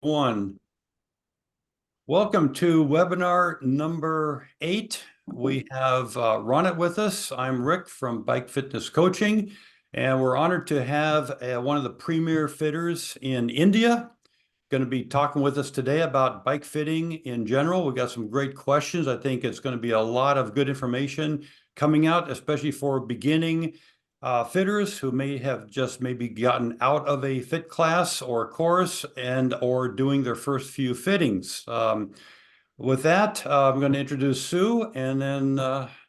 One. Welcome to webinar number 8. We have Ronit with us. I'm Rick from Bike Fitness Coaching, and we're honored to have one of the premier fitters in India going to be talking with us today about bike fitting in general. We got some great questions. I think it's going to be a lot of good information coming out, especially for beginning fitters who may have just maybe gotten out of a fit class or course or doing their first few fittings. With that, I'm going to introduce Sue, and then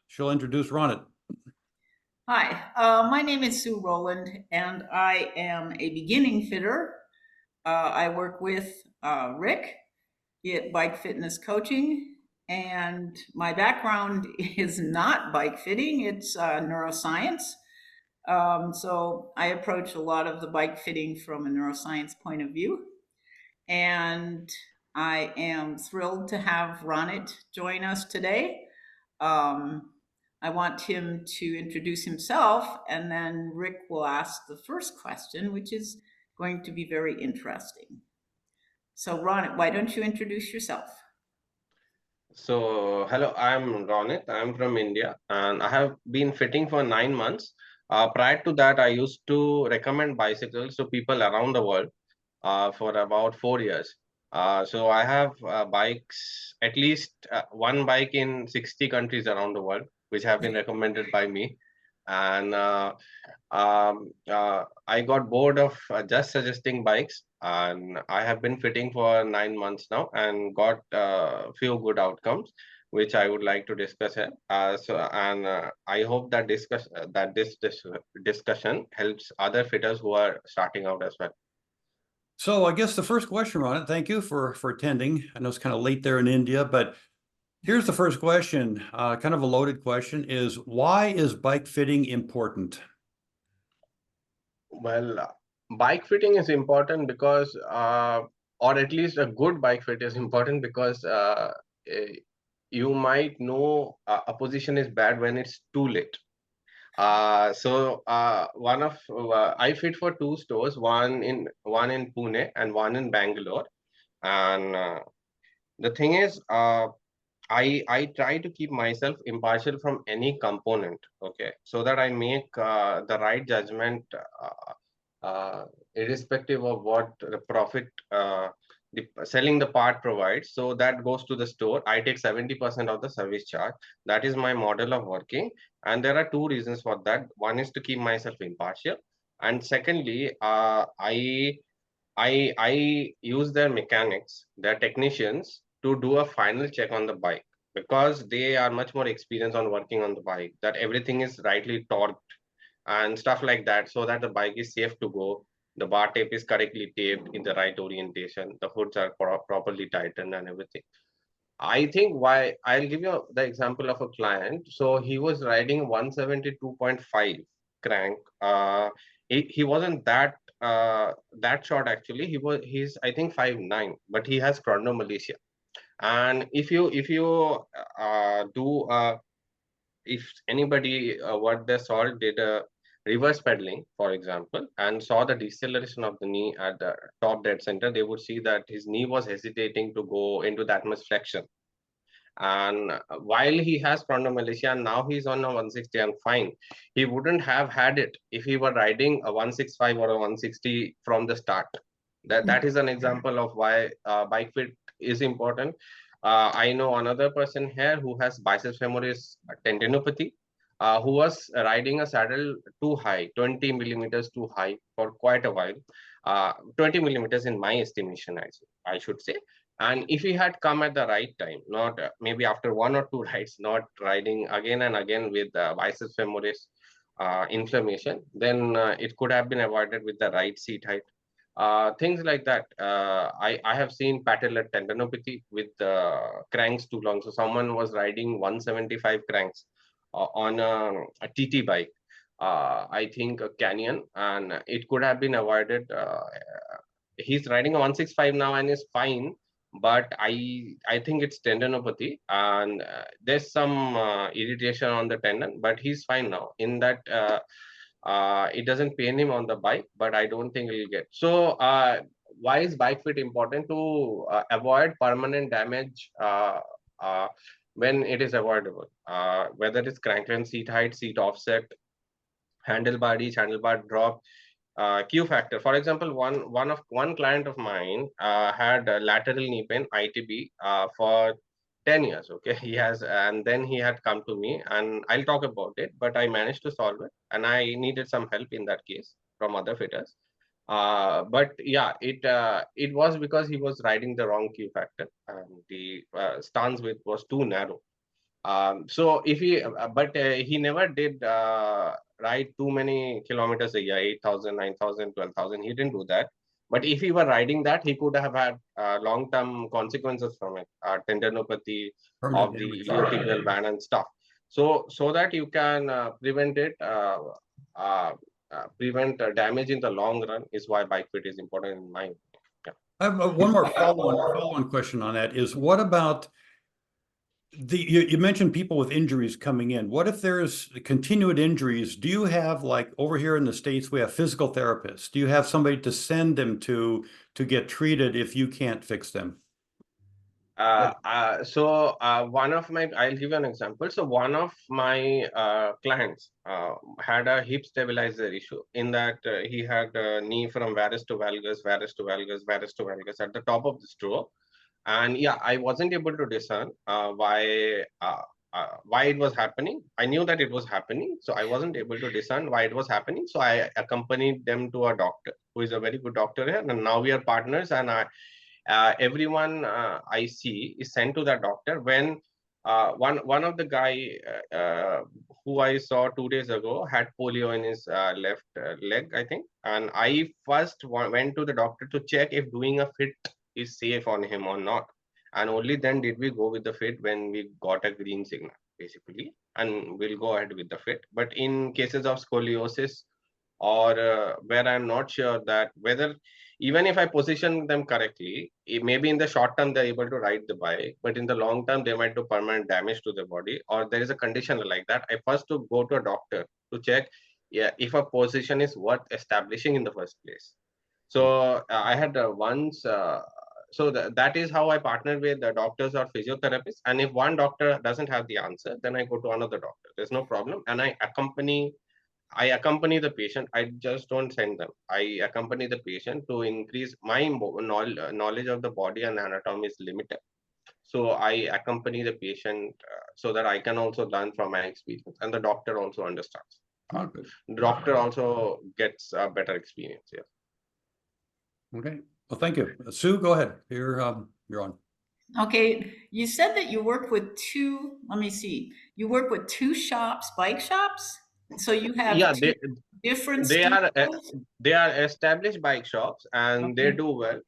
she'll introduce Ronit. Hi, my name is Sue Rowland, and I am a beginning fitter. I work with Rick at Bike Fitness Coaching, and my background is not bike fitting, it's neuroscience. So I approach a lot of the bike fitting from a neuroscience point of view. And I am thrilled to have Ronit join us today. I want him to introduce himself, and then Rick will ask the first question, which is going to be very interesting. So Ronit, why don't you introduce yourself? So, hello, I'm Ronit. I'm from India, and I have been fitting for 9 months. Prior to that, I used to recommend bicycles to people around the world for about 4 years. So I have bikes, at least one bike in 60 countries around the world, which have been recommended by me. And I got bored of just suggesting bikes, and I have been fitting for 9 months now and got a few good outcomes, which I would like to discuss here. I hope that this discussion helps other fitters who are starting out as well. So I guess the first question, Ronit, thank you for attending. I know it's kind of late there in India, but here's the first question, kind of a loaded question, is why is bike fitting important? Well, bike fitting is important because, or at least a good bike fit is important because you might know a position is bad when it's too late. I fit for 2 stores, one in Pune and one in Bangalore, and the thing is, I try to keep myself impartial from any component, okay, so that I make the right judgment, irrespective of what the profit selling the part provides. So that goes to the store. I take 70% of the service charge. That is my model of working, and there are two reasons for that. One is to keep myself impartial, and secondly, I use their mechanics, their technicians, to do a final check on the bike, because they are much more experienced on working on the bike, that everything is rightly torqued and stuff like that, so that the bike is safe to go. The bar tape is correctly taped in the right orientation. The hoods are properly tightened and everything. I think why I'll give you the example of a client. So he was riding 172.5 crank. He wasn't that short actually. He's I think 5'9", but he has chronomalacia. And if anybody what they saw did a reverse pedaling, for example, and saw the deceleration of the knee at the top dead center, they would see that his knee was hesitating to go into that much flexion. And while he has chronomalacia and now he's on a 160 and fine, he wouldn't have had it if he were riding a 165 or a 160 from the start. That is an example of why bike fit is important. I know another person here who has biceps femoris tendinopathy, who was riding a saddle too high, 20 millimeters too high for quite a while. 20 millimeters in my estimation, I should say. And if he had come at the right time, not maybe after one or two rides, not riding again and again with biceps femoris inflammation, then it could have been avoided with the right seat height. Things like that. I have seen patellar tendinopathy with cranks too long. So someone was riding 175 cranks on a TT bike, I think a Canyon, and it could have been avoided. He's riding a 165 now and is fine, but I think it's tendinopathy, and there's some irritation on the tendon, but he's fine now. In that, it doesn't pain him on the bike, but I don't think he'll get. So why is bike fit important? To avoid permanent damage when it is avoidable, whether it's crank length, seat height, seat offset, handlebar reach, handlebar drop, Q factor. For example, one client of mine had lateral knee pain (ITB) for 10 years. Okay, he has, and then he had come to me, and I'll talk about it. But I managed to solve it, and I needed some help in that case from other fitters. But yeah, it was because he was riding the wrong Q factor. The stance width was too narrow. So if he, but he never did ride too many kilometers a year, 8,000, 9,000, 12,000. He didn't do that. But if he were riding that, he could have had long-term consequences from it, tendinopathy Permanent of the damage. iliotibial band and stuff. So that you can prevent it, prevent damage in the long run is why bike fit is important in my opinion. Yeah. I have one more follow-on question on that is what about you mentioned people with injuries coming in. What if there's continued injuries? Do you have, like over here in the States, we have physical therapists. Do you have somebody to send them to get treated if you can't fix them? One of my, I'll give you an example. So one of my clients had a hip stabilizer issue in that he had a knee from varus to valgus, varus to valgus, varus to valgus at the top of the stroke. And yeah, I wasn't able to discern why it was happening. I knew that it was happening, so I wasn't able to discern why it was happening. So I accompanied them to a doctor who is a very good doctor here, and now we are partners. And everyone I see is sent to that doctor when one of the guy who I saw 2 days ago had polio in his left leg, I think, and I first went to the doctor to check if doing a fit is safe on him or not, and only then did we go with the fit when we got a green signal, basically, and we'll go ahead with the fit. But in cases of scoliosis or where I'm not sure that whether even if I position them correctly, maybe in the short term they're able to ride the bike, but in the long term they might do permanent damage to the body, or there is a condition like that. I first to go to a doctor to check, yeah, if a position is worth establishing in the first place. So I had once. So that is how I partner with the doctors or physiotherapists. And if one doctor doesn't have the answer, then I go to another doctor. There's no problem, and I accompany the patient. I just don't send them. I accompany the patient to increase my knowledge of the body and anatomy is limited. So I accompany the patient so that I can also learn from my experience, and the doctor also understands. The doctor also gets a better experience. Yeah. Okay. Well, thank you. Sue, go ahead. You're on. Okay, you said that you worked with two, let me see, you work with two shops, bike shops? So you have Yeah, two different they are studios? they are established bike shops and they Okay. do well.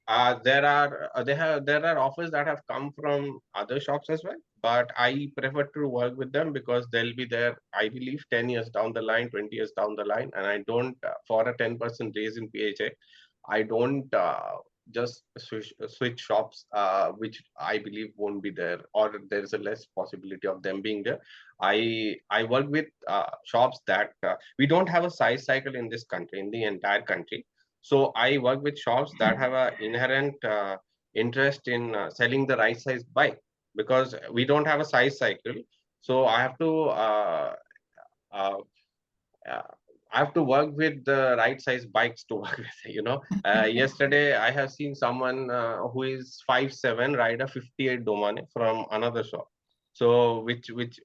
There are offers that have come from other shops as well, but I prefer to work with them because they'll be there, I believe, 10 years down the line, 20 years down the line, and I don't for a 10% raise in PHA, I don't just switch shops, which I believe won't be there, or there is a less possibility of them being there. I work with shops that we don't have a size cycle in this country, in the entire country. So I work with shops that have an inherent interest in selling the right size bike, because we don't have a size cycle. So I have to uh, uh, I have to work with the right size bikes to work with. Yesterday I have seen someone who is 5'7" ride a 58 Domane from another shop. So which is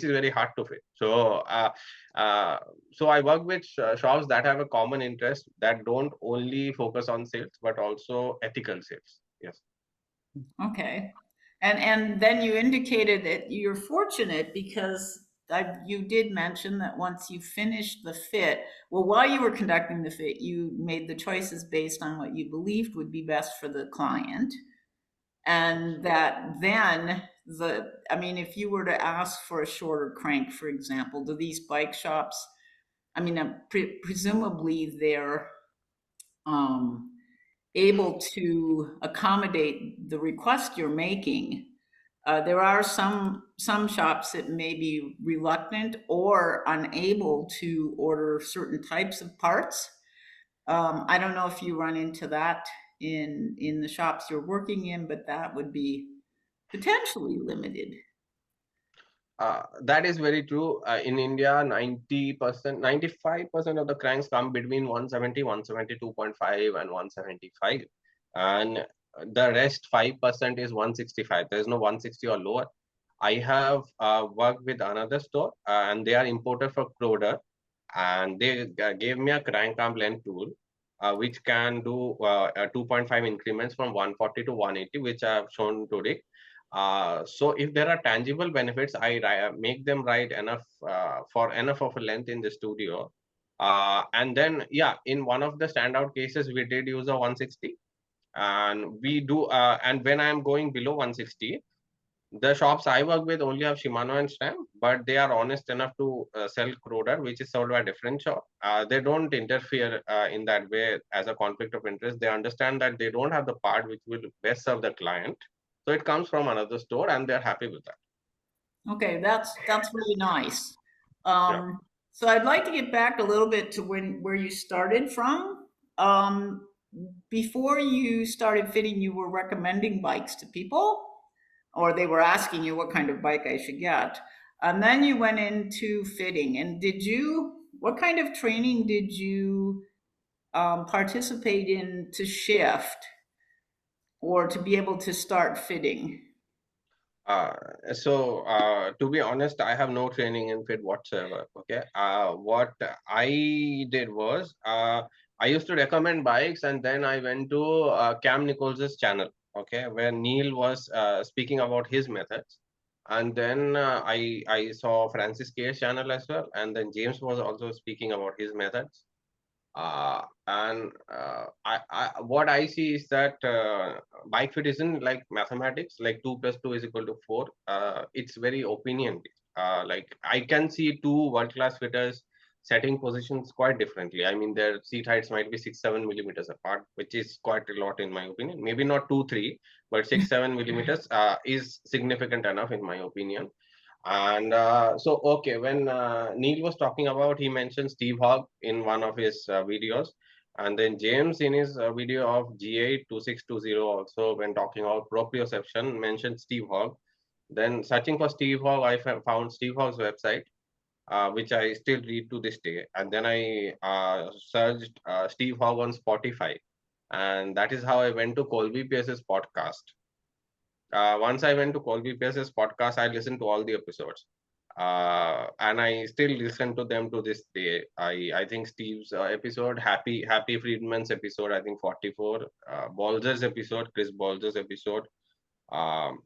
very hard to fit. So I work with shops that have a common interest, that don't only focus on sales but also ethical sales. Yes. Okay. And then you indicated that you're fortunate because you did mention that once you finished the fit, well, while you were conducting the fit, you made the choices based on what you believed would be best for the client. And that then I mean, if you were to ask for a shorter crank, for example, do these bike shops, I mean, presumably they're um, able to accommodate the request you're making. There are some shops that may be reluctant or unable to order certain types of parts. I don't know if you run into that in the shops you're working in, but that would be potentially limited. That is very true. In India, 90%, 95% of the cranks come between 170, 172.5 and 175. And the rest 5% is 165. There is no 160 or lower. I have worked with another store and they are imported for Croder, and they gave me a crank arm length tool which can do 2.5 increments from 140 to 180, which I have shown today. So if there are tangible benefits, I make them right enough for enough of a length in the studio. And then, yeah, in one of the standout cases, we did use a 160, and we do. And when I am going below 160, the shops I work with only have Shimano and Stamp, but they are honest enough to sell Croder, which is sold by a different shop. They don't interfere in that way as a conflict of interest. They understand that they don't have the part which will best serve the client. So it comes from another store and they're happy with that. Okay, that's really nice. Yeah. So I'd like to get back a little bit to where you started from. Um, Before you started fitting, you were recommending bikes to people, or they were asking you what kind of bike I should get. And then you went into fitting. And what kind of training did you participate in to shift or to be able to start fitting? Uh, to be honest, I have no training in fit whatsoever. Okay. What I did was I used to recommend bikes, and then I went to Cam Nichols's channel. Okay, where Neil was speaking about his methods, and then I saw Francis K's channel as well, and then James was also speaking about his methods. What I see is that bike fit isn't like mathematics, like 2 plus 2 is equal to 4. It's very opinion based. Like I can see two world-class fitters setting positions quite differently. I mean, their seat heights might be 6-7 millimeters apart, which is quite a lot in my opinion. Maybe not 2-3, but 6-7 millimeters is significant enough in my opinion. And okay, when Neil was talking about, he mentioned Steve Hogg in one of his videos. And then James in his video of G82620 also, when talking about proprioception, mentioned Steve Hogg. Then searching for Steve Hogg, I found Steve Hogg's website, which I still read to this day. And then I searched Steve Hogg on Spotify. And that is how I went to Colby Pierce's podcast. Once I went to Colby Pierce's podcast, I listened to all the episodes. And I still listen to them to this day. I think Steve's episode, Happy Friedman's episode, I think 44, Balzer's episode, Chris Balzer's episode. Um,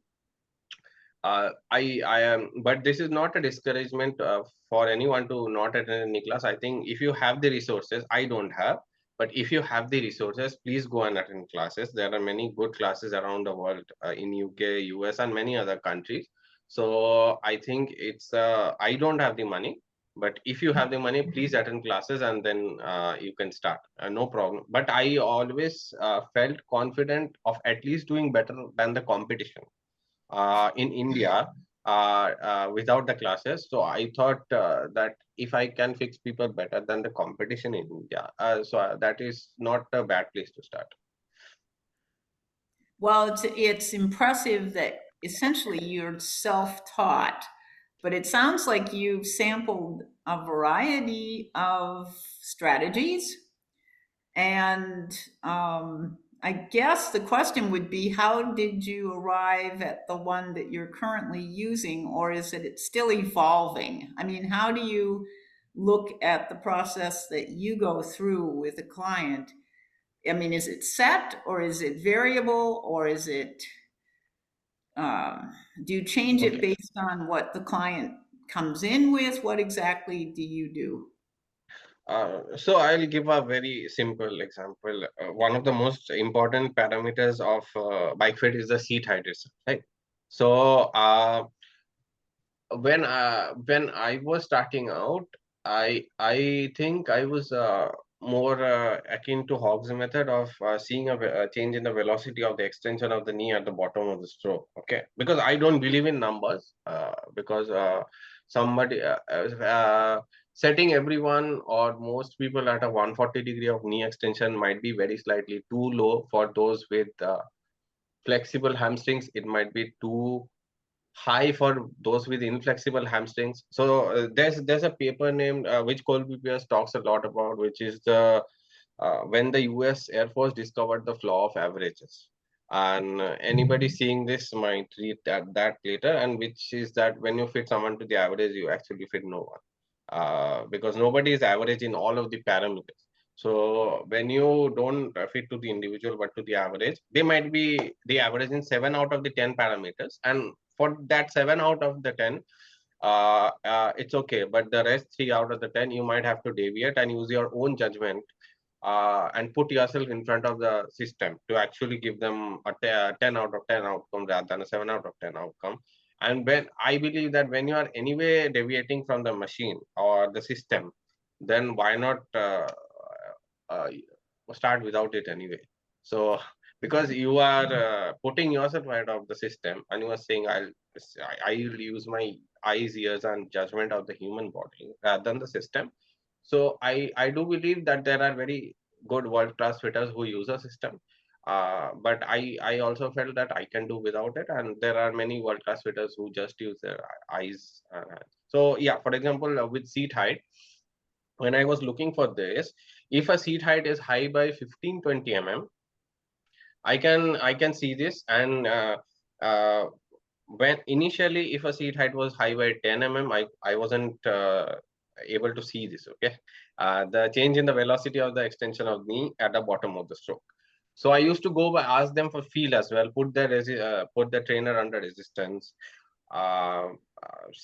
I am, but this is not a discouragement for anyone to not attend any class. I think if you have the resources, I don't have, but if you have the resources, please go and attend classes. There are many good classes around the world in UK, US, and many other countries. So I think it's I don't have the money, but if you have the money, please attend classes and then you can start. No problem. But I always felt confident of at least doing better than the competition in India without the classes. So I thought that if I can fix people better than the competition in India, that is not a bad place to start. Well, it's impressive that essentially you're self-taught, but it sounds like you've sampled a variety of strategies. And I guess the question would be, how did you arrive at the one that you're currently using, or is it still evolving? I mean, how do you look at the process that you go through with a client? I mean, is it set or is it variable or is it, do you change it Okay. based on what the client comes in with? What exactly do you do? So I'll give a very simple example. One of the most important parameters of bike fit is the seat height itself, right? So when I was starting out, I think I was more akin to Hogg's method of seeing a change in the velocity of the extension of the knee at the bottom of the stroke. Okay, because I don't believe in numbers. Because somebody setting everyone or most people at a 140-degree of knee extension might be very slightly too low. For those with flexible hamstrings, it might be too high for those with inflexible hamstrings. So there's a paper named which Colby Pierce talks a lot about, which is the when the US Air Force discovered the flaw of averages. And anybody seeing this might read that later, and which is that when you fit someone to the average, you actually fit no one, because nobody is average in all of the parameters. So when you don't fit to the individual but to the average, they might be the average in 7 out of the 10 parameters, and for that 7 out of the 10, it's okay. But the rest 3 out of the 10, you might have to deviate and use your own judgment, and put yourself in front of the system to actually give them a 10 out of 10 outcome rather than a 7 out of 10 outcome. And when I believe that when you are anyway deviating from the machine or the system, then why not uh, start without it anyway? So because you are putting yourself right of the system, and you are saying I'll use my eyes, ears, and judgment of the human body rather than the system. So I do believe that there are very good world-class fitters who use a system. But I also felt that I can do without it, and there are many world-class fitters who just use their eyes. So yeah, for example, with seat height, when I was looking for this, if a seat height is high by 15-20 mm, I can see this. And when initially, if a seat height was high by 10 mm, I wasn't able to see this. Okay, the change in the velocity of the extension of knee at the bottom of the stroke. So I used to go by ask them for feel as well. Put the trainer under resistance, uh,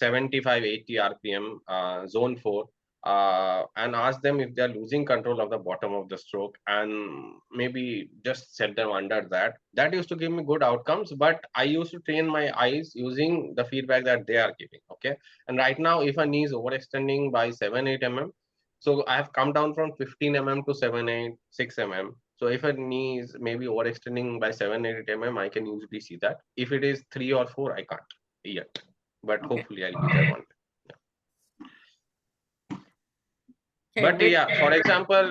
75-80 RPM, zone 4, and ask them if they're losing control of the bottom of the stroke, and maybe just set them under that. That used to give me good outcomes, but I used to train my eyes using the feedback that they are giving. Okay. And right now, if a knee is overextending by 7-8 mm, so I have come down from 15 mm to 7-8, 6 mm. So if a knee is maybe overextending by 7-8 mm, I can usually see that. If it is 3 or 4, I can't yet, but Okay. hopefully I'll be there one day. Okay, But Rick. yeah, for example,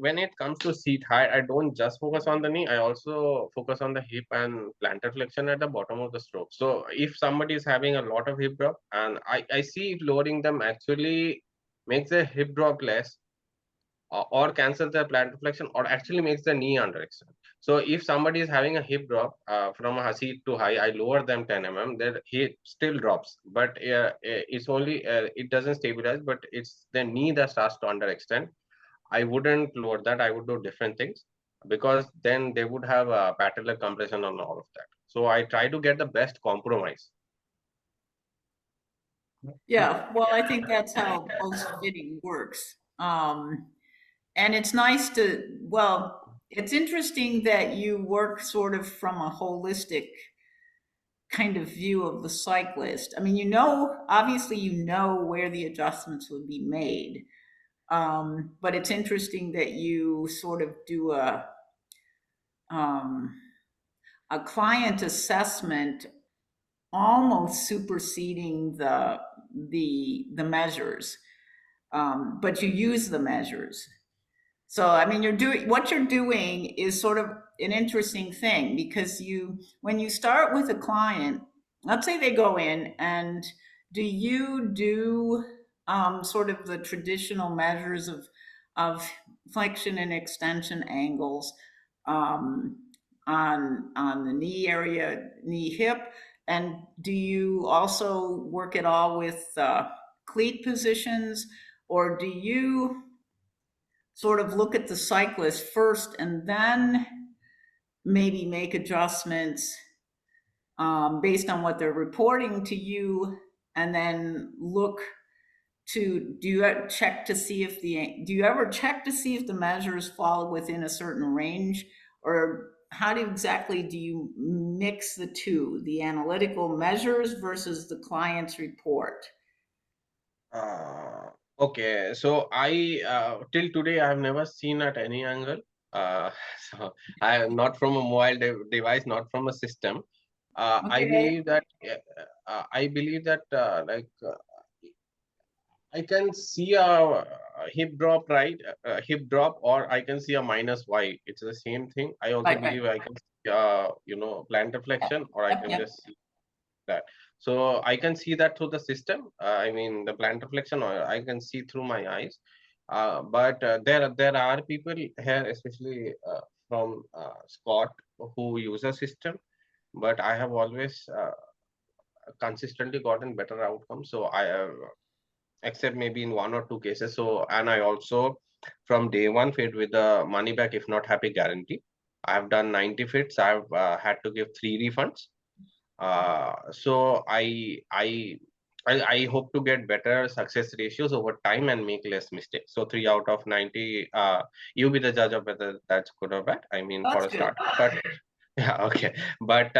when it comes to seat height, I don't just focus on the knee. I also focus on the hip and plantar flexion at the bottom of the stroke. So if somebody is having a lot of hip drop, and I see if lowering them actually makes the hip drop less, or cancels the plantar flexion, or actually makes the knee underextend. So if somebody is having a hip drop from a seat to high, I lower them 10 mm, their hip still drops, but it's only it doesn't stabilize, but it's the knee that starts to underextend. I wouldn't lower that. I would do different things, because then they would have a patellar compression on all of that. So I try to get the best compromise. Yeah, well, I think that's how post fitting works. And it's nice to, well, it's interesting that you work sort of from a holistic kind of view of the cyclist. I mean, obviously, where the adjustments would be made. But it's interesting that you sort of do um, a client assessment almost superseding the measures, but you use the measures. So I mean, what you're doing is sort of an interesting thing, because when you start with a client, let's say they go in, and do you do sort of the traditional measures of flexion and extension angles, um, on the knee area, knee hip, and do you also work it all with cleat positions, or do you sort of look at the cyclist first and then maybe make adjustments based on what they're reporting to you, and then do you ever check to see if the measures fall within a certain range, or exactly do you mix the two, the analytical measures versus the client's report? Uh, okay, so I till today I have never seen at any angle. Uh, so I am not from a mobile device, not from a system. I Okay. believe that like I can see a hip drop, right? Hip drop, or I can see a minus Y. It's the same thing. I also Right, right. believe I can see, plantar flexion, or I Yep, can yep. just see that. So I can see that through the system. I mean, the plantar flexion, or I can see through my eyes. But there are people here, especially from Scott, who use a system. But I have always consistently gotten better outcomes. So except maybe in one or two cases. So, and I also from day one fit with the money back if not happy guarantee. I've done 90 fits. I've had to give 3 refunds. So I hope to get better success ratios over time and make less mistakes. So 3 out of 90. You be the judge of whether that's good or bad. I mean, for That's a good. start, but yeah, okay. But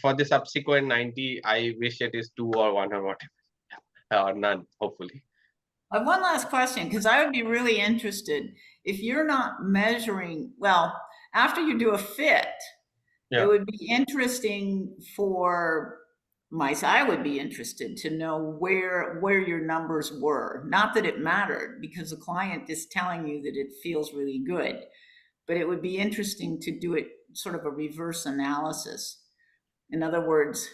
for the subsequent 90, I wish it is 2 or 1 or whatever, or none, hopefully. I have one last question because I would be really interested if you're not measuring, well, after you do a fit, it Yeah. would be interesting for I would be interested to know where your numbers were. Not that it mattered because the client is telling you that it feels really good, but it would be interesting to do it sort of a reverse analysis. In other words,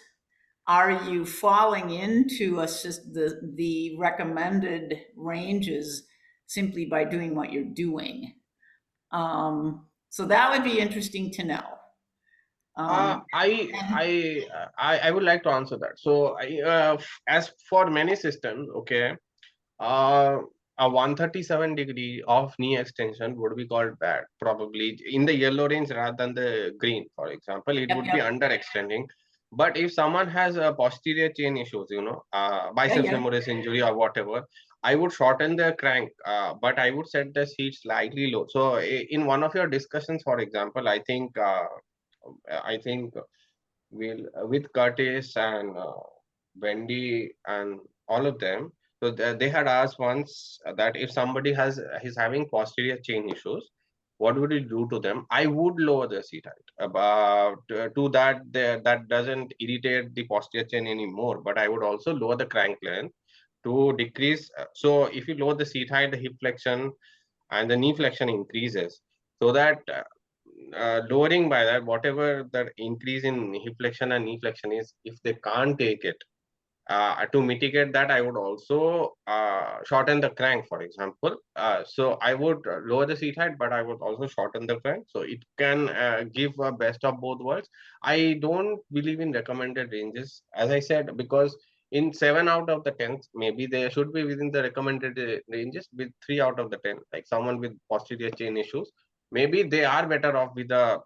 are you falling into the recommended ranges simply by doing what you're doing? So that would be interesting to know. Uh, Um, I and I I would like to answer that. So as for many systems, okay, uh, a 137-degree of knee extension would be called bad, probably in the yellow range rather than the green. For example, it yep, would be yep, under extending. But if someone has a posterior chain issues, yeah, biceps yeah. femoris injury or whatever, I would shorten the crank, but I would set the seat slightly low. So in one of your discussions, for example, I think we'll with Curtis and Wendy and all of them. So they had asked once that if somebody is having posterior chain issues, what would you do to them? I would lower the seat height about to that that doesn't irritate the posterior chain anymore. But I would also lower the crank length to decrease. So if you lower the seat height, the hip flexion and the knee flexion increases, so that lowering by that whatever that increase in hip flexion and knee flexion is, if they can't take it, to mitigate that, I would also shorten the crank, for example. So I would lower the seat height, but I would also shorten the crank. So it can give a best of both worlds. I don't believe in recommended ranges, as I said, because in 7 out of the 10, maybe they should be within the recommended ranges. With 3 out of the 10, like someone with posterior chain issues, maybe they are better off with a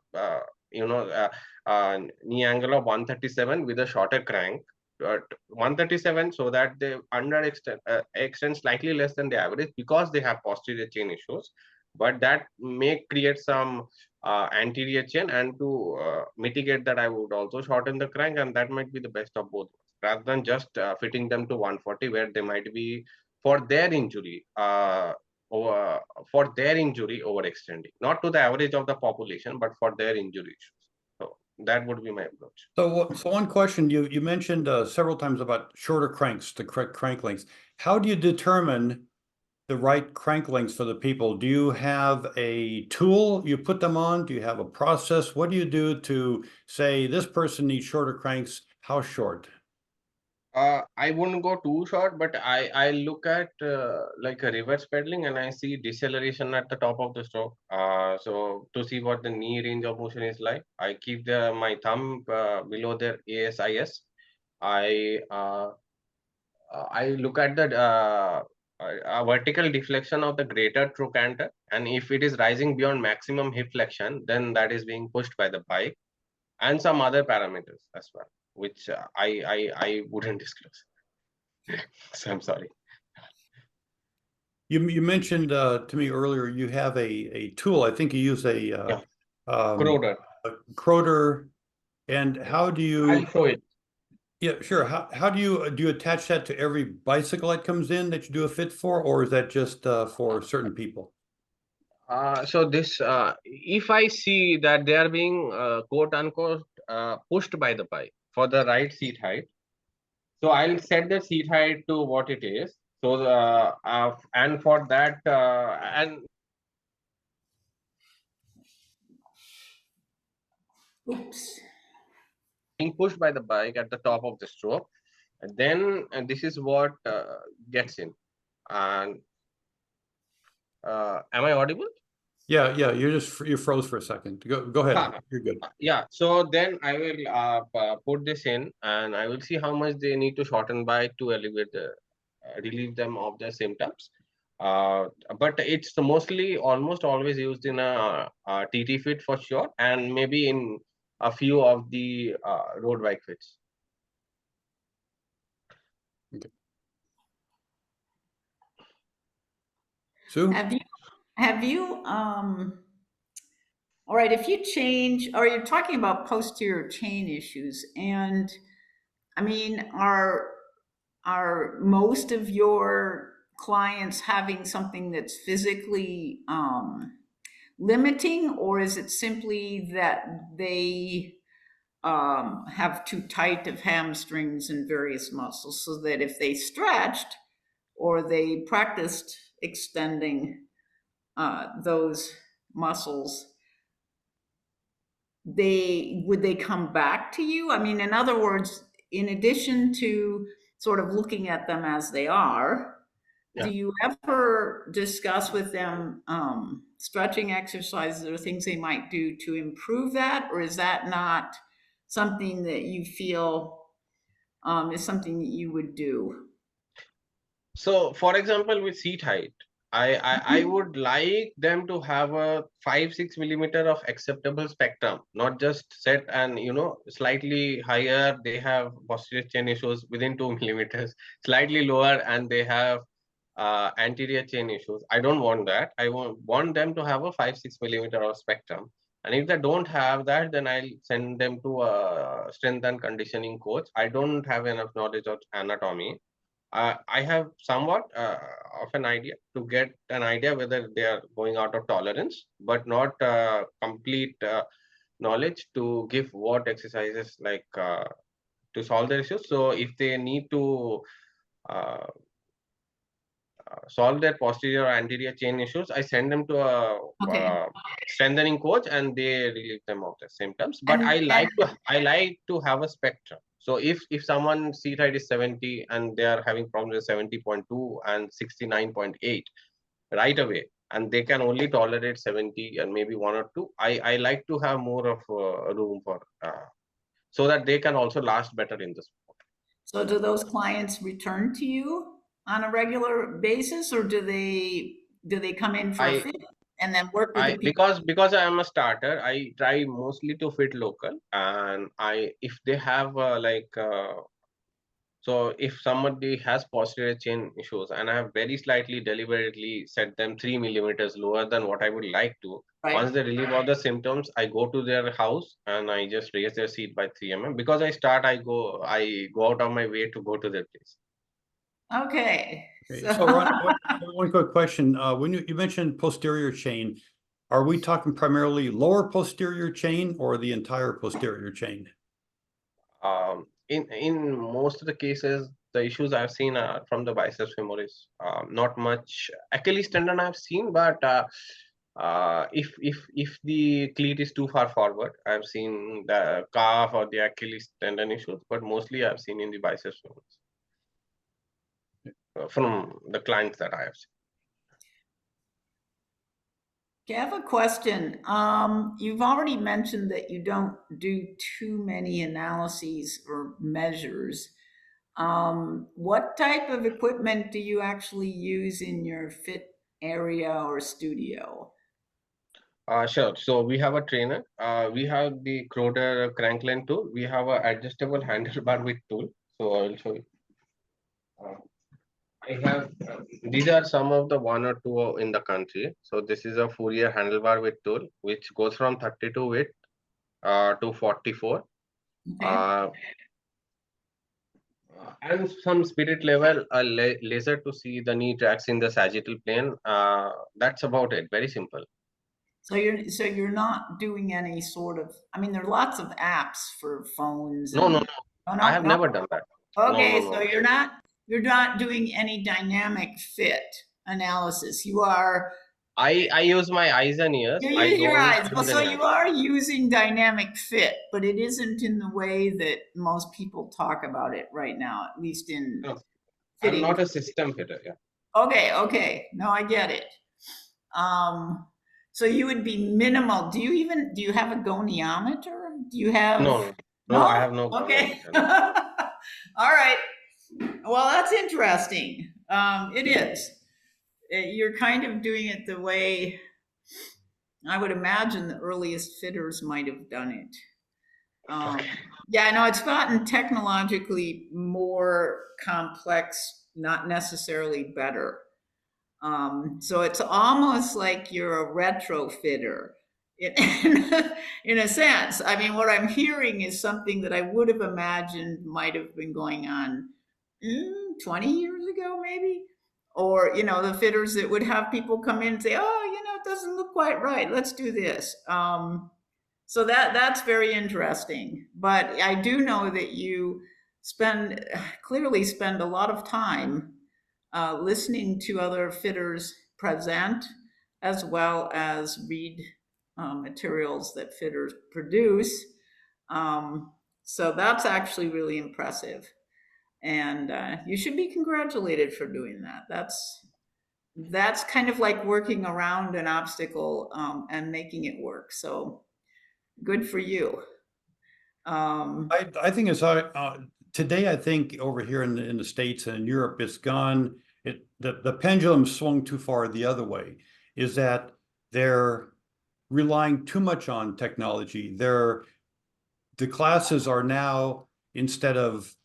you know uh, knee angle of 137 with a shorter crank, 137, so that they extend slightly less than the average because they have posterior chain issues, but that may create some anterior chain, and to mitigate that I would also shorten the crank, and that might be the best of both worlds, rather than just fitting them to 140 where they might be for their injury over for their injury overextending, not to the average of the population but for their injury issues. So that would be my approach. So one question you mentioned several times about shorter cranks, the correct crank lengths. How do you determine the right crank lengths for the people? Do you have a tool you put them on? Do you have a process? What do you do to say this person needs shorter cranks? How short? I wouldn't go too short, but I look at like a reverse pedaling and I see deceleration at the top of the stroke. So to see what the knee range of motion is like, I keep my thumb below their ASIS. I I look at the vertical deflection of the greater trochanter, and if it is rising beyond maximum hip flexion, then that is being pushed by the bike, and some other parameters as well, which I wouldn't disclose. So I'm sorry. You mentioned to me earlier you have a tool. I think you use Yeah, um, Crowder. a Croter. And how do I'll you? show it. Yeah, sure. How do you attach that to every bicycle that comes in that you do a fit for, or is that just for certain people? So this, if I see that they are being quote unquote pushed by the bike for the right seat height, so I'll set the seat height to what it is. So and for that and Oops. being pushed by the bike at the top of the stroke, and then and this is what gets in. And am I audible? Yeah, you froze for a second. Go ahead. You're good. Yeah, so then I will put this in and I will see how much they need to shorten by to alleviate relieve them of their symptoms. But it's mostly almost always used in a TT fit for sure, and maybe in a few of the road bike fits. Okay. Sue? Have you, all right, if you change, or you're talking about posterior chain issues, and I mean, are most of your clients having something that's physically limiting, or is it simply that they have too tight of hamstrings and various muscles so that if they stretched or they practiced extending those muscles, they come back to you? I mean, in other words, in addition to sort of looking at them as they are, Yeah. do you ever discuss with them stretching exercises or things they might do to improve that, or is that not something that you feel is something that you would do? So, for example, with seat height, I would like them to have a 5-6 millimeter of acceptable spectrum, not just set and slightly higher. They have posterior chain issues within 2 millimeters, slightly lower, and they have anterior chain issues. I don't want that. I want them to have a 5-6 millimeter of spectrum. And if they don't have that, then I'll send them to a strength and conditioning coach. I don't have enough knowledge of anatomy. I have somewhat of an idea to get an idea whether they are going out of tolerance, but not complete knowledge to give what exercises like to solve their issues. So if they need to uh, solve their posterior or anterior chain issues, I send them to a Okay. strengthening coach, and they relieve them of the symptoms. But And I like to have a spectrum. So if someone seat height is 70 and they are having problems with 70.2 and 69.8 right away, and they can only tolerate 70 and maybe one or two, I like to have more of room for so that they can also last better in this. so do those clients return to you on a regular basis, or do they come in for a I fit and then work with the people? because I am a starter, I try mostly to fit local, and I if they have so if somebody has posterior chain issues, and I have very slightly deliberately set them 3 millimeters lower than what I would like to. Right. Once they relieve all the symptoms, I go to their house and I just raise their seat by 3 mm. Because I go out of my way to go to their place. Okay. Okay. So So Ron, one quick question. When you mentioned posterior chain, are we talking primarily lower posterior chain or the entire posterior chain? In most of the cases, the issues I've seen are from the biceps femoris. Not much Achilles tendon I've seen, but if the cleat is too far forward, I've seen the calf or the Achilles tendon issues. But mostly I've seen in the biceps femoris from the clients that I have seen. okay, I have a question. You've already mentioned that you don't do too many analyses or measures. What type of equipment do you actually use in your fit area or studio? Sure. So we have a trainer. We have the Croder crankline tool. We have a adjustable handlebar with tool. So I'll show you. Uh, I have these are some of the one or two in the country. So this is a Fourier handlebar with tool, which goes from 32 width to 44. Okay. Uh, and some spirit level, a laser to see the knee tracks in the sagittal plane. That's about it. Very simple. So you're not doing any sort of, I mean, there are lots of apps for phones No, no, and no. oh I no, have no. never done that. No, no, Okay, so no. you're not You're not doing any dynamic fit analysis. You are I use my eyes and ears. you I use your don't eyes. do Well, the so you analysis. are using dynamic fit, but it isn't in the way that most people talk about it right now, at least in No, I'm fitting. not a system fitter. Yeah. Okay, okay. No, I get it. Um, so you would be minimal. Do you have a goniometer? Do you No, have no, no. I no? have no Okay. goniometer. All No. right. Well, that's interesting. It is. You're kind of doing it the way I would imagine the earliest fitters might have done it. Um, Okay. yeah, no, it's gotten technologically more complex, not necessarily better. So it's almost like you're a retrofitter in a sense. I mean, what I'm hearing is something that I would have imagined might have been going on 20 years ago, maybe. Or, the fitters that would have people come in and say, oh, it doesn't look quite right. Let's do this. So that's very interesting. But I do know that you clearly spend a lot of time listening to other fitters present, as well as read materials that fitters produce. So that's actually really impressive, and you should be congratulated for doing that. That's kind of like working around an obstacle and making it work. So good for you. I think today, I think over here in the States and in Europe, it's gone, the pendulum swung too far the other way, is that they're relying too much on technology. The classes are now, instead of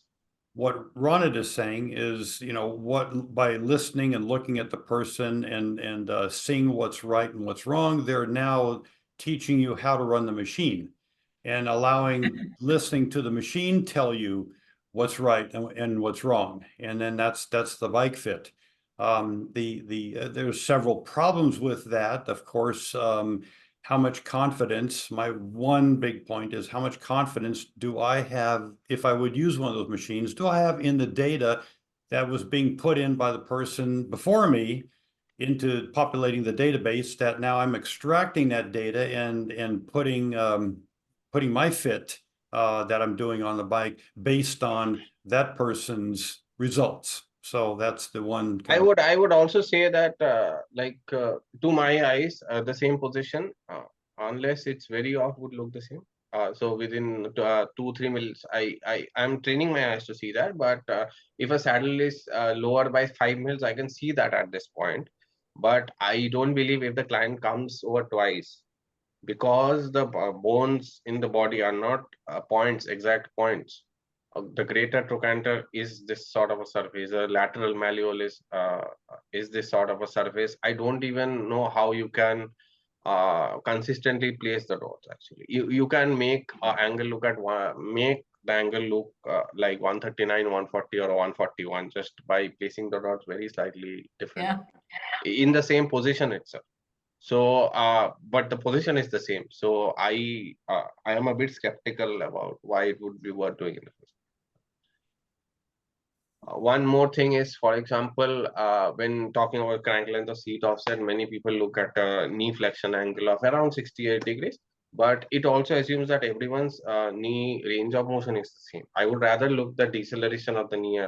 what Ronit is saying is, what by listening and looking at the person and seeing what's right and what's wrong, they're now teaching you how to run the machine and allowing listening to the machine tell you what's right and what's wrong. And then that's the bike fit. There's several problems with that, of course. How much confidence, my one big point is how much confidence do I have if I would use one of those machines, do I have in the data that was being put in by the person before me into populating the database, that now I'm extracting that data and putting my fit that I'm doing on the bike based on that person's results. So that's the one I would also say that to my eyes, the same position, unless it's very off, would look the same. So within 2-3 mils, I'm training my eyes to see that. But if a saddle is lower by 5 mils, I can see that at this point. But I don't believe if the client comes over twice, because the bones in the body are not points, exact points. The greater trochanter is this sort of a surface. The lateral malleolus is this sort of a surface. I don't even know how you can consistently place the dots. Actually, you can make angle look at make the angle look like 139, 140, or 141 just by placing the dots very slightly different Yeah. in the same position itself. So, but the position is the same. So I am a bit skeptical about why it would be worth doing in the first. One more thing is, for example, when talking about crank length or seat offset, many people look at a knee flexion angle of around 68 degrees, but it also assumes that everyone's knee range of motion is the same. I would rather look the deceleration of the knee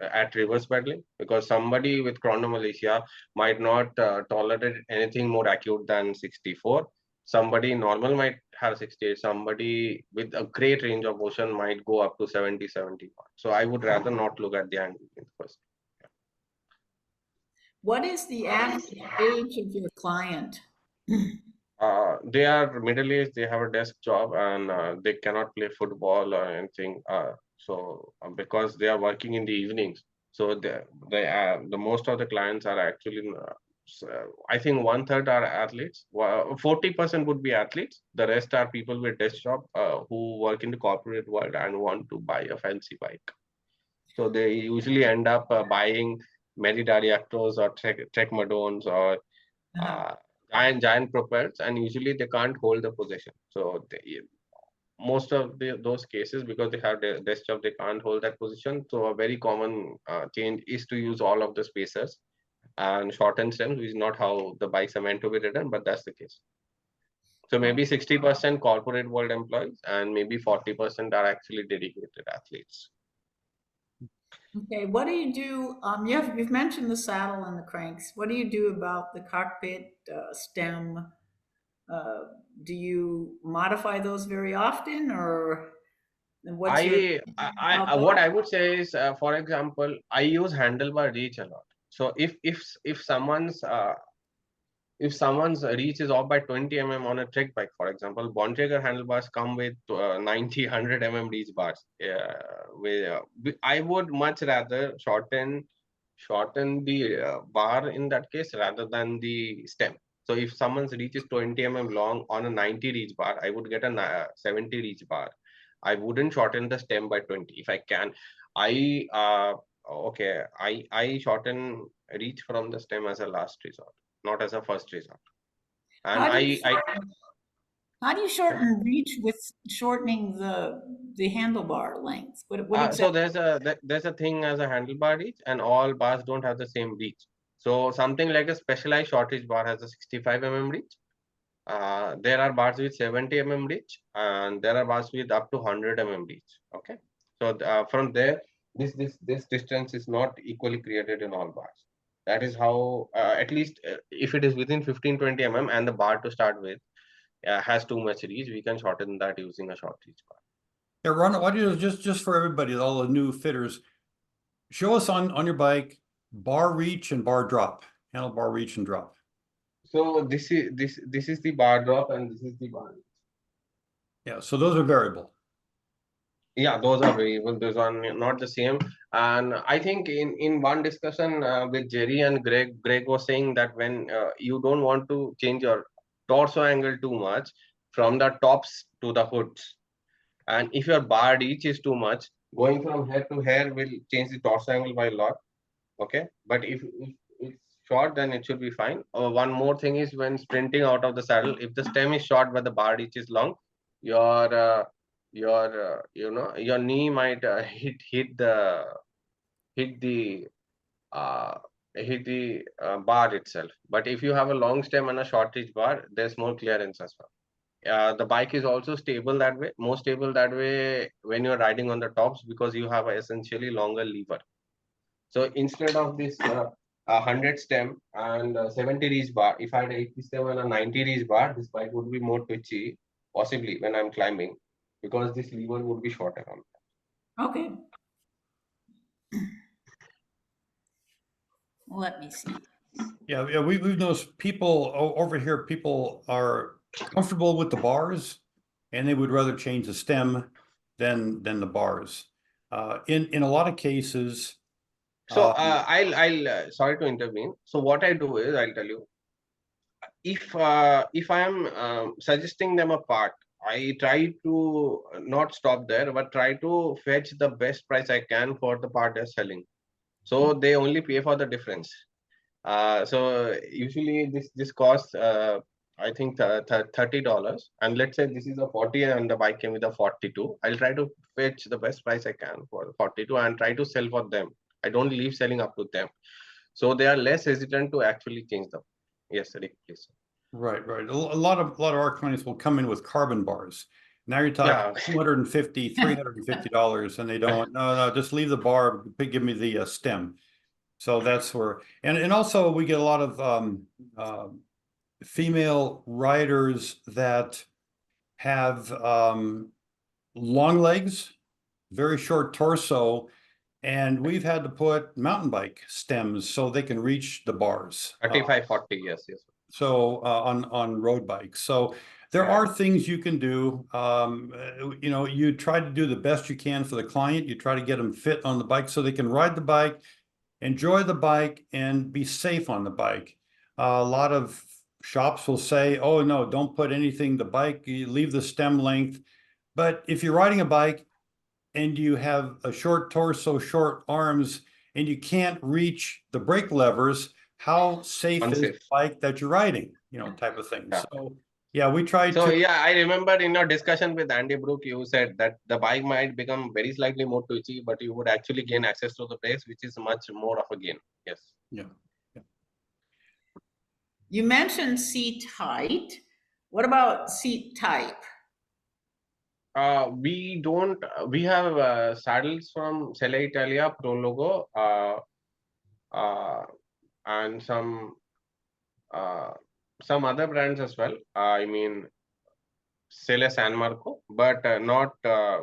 at reverse pedaling, because somebody with chronomalacia might not tolerate anything more acute than 64. Somebody normal might have 68. Somebody with a great range of motion might go up to 70, 71. So I would rather not look at the angle in the first. What is the average age of your client? They are middle aged, they have a desk job, and they cannot play football or anything. Because they are working in the evenings, so the most of the clients are actually, I think 1/3 are athletes. 40% would be athletes. The rest are people with desk job who work in the corporate world and want to buy a fancy bike. So they usually end up buying Merida reactors or Trek Madones or Uh-huh. giant propels, and usually they can't hold the position. So most of those cases, because they have the desk job, they can't hold that position. So a very common change is to use all of the spacers and shorten stems, which is not how the bikes are meant to be ridden, but that's the case. So maybe 60% corporate world employees and maybe 40% are actually dedicated athletes. Okay, what do you do? You've mentioned the saddle and the cranks. What do you do about the cockpit stem? Uh, do you modify those very often, or what's your about What those? I would say is, for example, I use handlebar reach a lot. So if someone's reach is off by 20 on a trek bike, for example, Bontrager handlebars come with 90, 100 reach bars. I would much rather shorten the bar in that case rather than the stem. So if someone's reach is 20 long on a 90 reach bar, I would get a 70 reach bar. I wouldn't shorten the stem by 20 if I can. I okay, I shorten reach from the stem as a last resort, not as a first resort. And How do you I how do you shorten reach with shortening the handlebar length? What so exactly? there's a thing as a handlebar reach, and all bars don't have the same reach. So something like a specialized short reach bar has a 65 reach. There are bars with 70 reach, and there are bars with up to 100 reach. Okay, so from there, this distance is not equally created in all bars. That is how, at least if it is within 15-20 and the bar to start with has too much reach, we can shorten that using a short reach bar. Yeah, Ronit, why do you just for everybody, all the new fitters, show us on your bike bar reach and bar drop, handlebar reach and drop. So this is the bar drop and this is the bar reach. Yeah, so those are variable. Yeah, those are variable. Those are not the same. And I think in one discussion with Jerry and Greg was saying that when you don't want to change your torso angle too much from the tops to the hoods, and if your bar reach is too much, going from hair to hair will change the torso angle by a lot. Okay, but if it's short, then it should be fine. One more thing is when sprinting out of the saddle, if the stem is short but the bar reach is long, your your knee might hit the uh, bar itself. But if you have a long stem and a short reach bar, there's more clearance as well. The bike is also stable that way, more stable that way when you're riding on the tops, because you have a essentially longer lever. So instead of this 100 stem and 70 reach bar, if I had 80 stem and a 90 reach bar, this bike would be more twitchy, possibly when I'm climbing, because this lever would be shorter on Okay, let me see. Yeah, we've noticed people over here, people are comfortable with the bars and they would rather change the stem than the bars. In a lot of cases, So I'll sorry to intervene. So what I do is I'll tell you, if I am suggesting them a part, I try to not stop there, but try to fetch the best price I can for the part they're selling. So they only pay for the difference. So usually this costs I think $30, and let's say this is a 40 and the bike came with a 42. I'll try to fetch the best price I can for 42 and try to sell for them. I don't leave selling up to them, so they are less hesitant to actually change them. Yes, Rick, please. right. A lot of our clients will come in with carbon bars. Now you're talking Yeah. $250, $350, and they don't. No, just leave the bar. Give me the stem. So that's where, and also we get a lot of female riders that have long legs, very short torso, and we've had to put mountain bike stems so they can reach the bars. 35, 40, yes. So on road bikes. So there are things you can do. You try to do the best you can for the client. You try to get them fit on the bike so they can ride the bike, enjoy the bike, and be safe on the bike. A lot of shops will say, oh no, don't put anything the bike, you leave the stem length. But if you're riding a bike and you have a short torso, short arms, and you can't reach the brake levers, how safe is the Unsafe. bike that you're riding, type of thing. Yeah. So Yeah, we tried So to. yeah, I remember in your discussion with Andy Brook, you said that the bike might become very slightly more twitchy, but you would actually gain access to the brakes, which is much more of a gain. Yes. Yeah. Yeah. You mentioned seat height. What about seat type? We don't. We have saddles from Selle Italia, Pro Logo, and uh, some other brands as well. I mean, Selle San Marco, but not.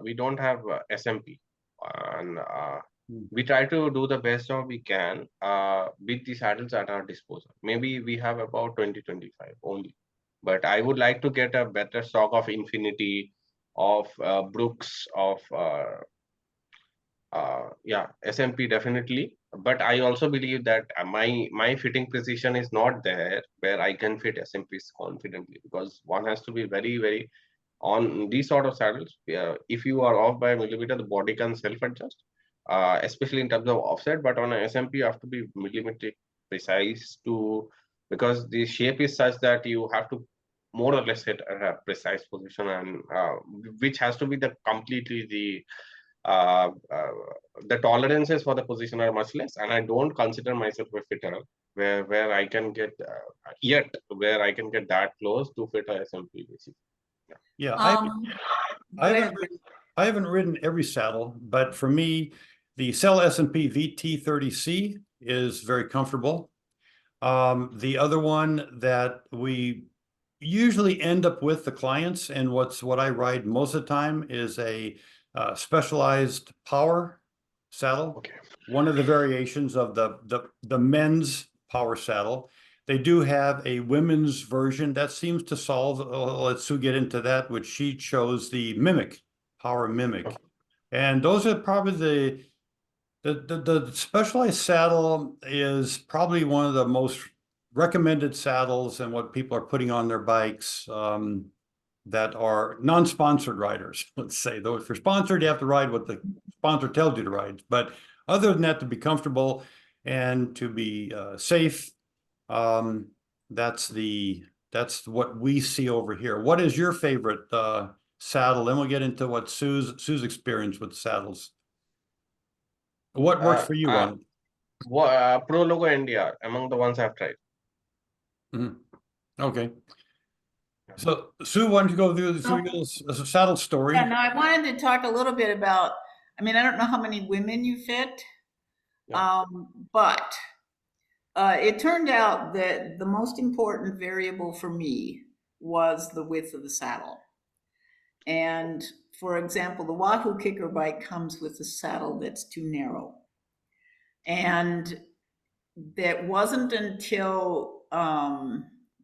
We don't have SMP, and Mm. we try to do the best job we can with the saddles at our disposal. Maybe we have about 20-25 only, but I would like to get a better stock of Infinity, of Brooks, of yeah, SMP definitely. But I also believe that my fitting precision is not there where I can fit SMPs confidently, because one has to be very on these sort of saddles. If you are off by a millimeter, the body can self-adjust, especially in terms of offset. But on a SMP, you have to be millimetric precise to, because the shape is such that you have to more or less hit at a precise position, and which has to be the completely uh, uh, the tolerances for the position are much less, and I don't consider myself a fitter where I can get yet where I can get that close to fit a SMP basically. Yeah. I Go haven't ahead. ridden, I haven't ridden every saddle, but for me, the Cell S&P VT30C is very comfortable. The other one that we usually end up with the clients, and what I ride most of the time is a specialized power saddle. Okay. One of the variations of the men's power saddle. They do have a women's version that seems to solve. Let Sue get into that, which she chose the Mimic, Power Mimic, and those are probably the specialized saddle is probably one of the most recommended saddles and what people are putting on their bikes that are non-sponsored riders. Let's say, though, if you're sponsored, you have to ride what the sponsor tells you to ride. But other than that, to be comfortable and to be safe, um, that's what we see over here. What is your favorite saddle? Then we'll get into what Sue's experience with saddles. What works Uh, for you, uh, Ron? Pro Logo NDR among the ones I've tried. Mhm. Okay. So Sue, why don't you go through your saddle story? Yeah, no, I wanted to talk a little bit about, I mean, I don't know how many women you fit, Yeah. but it turned out that the most important variable for me was the width of the saddle. And for example, the Wahoo Kicker bike comes with a saddle that's too narrow. And that wasn't until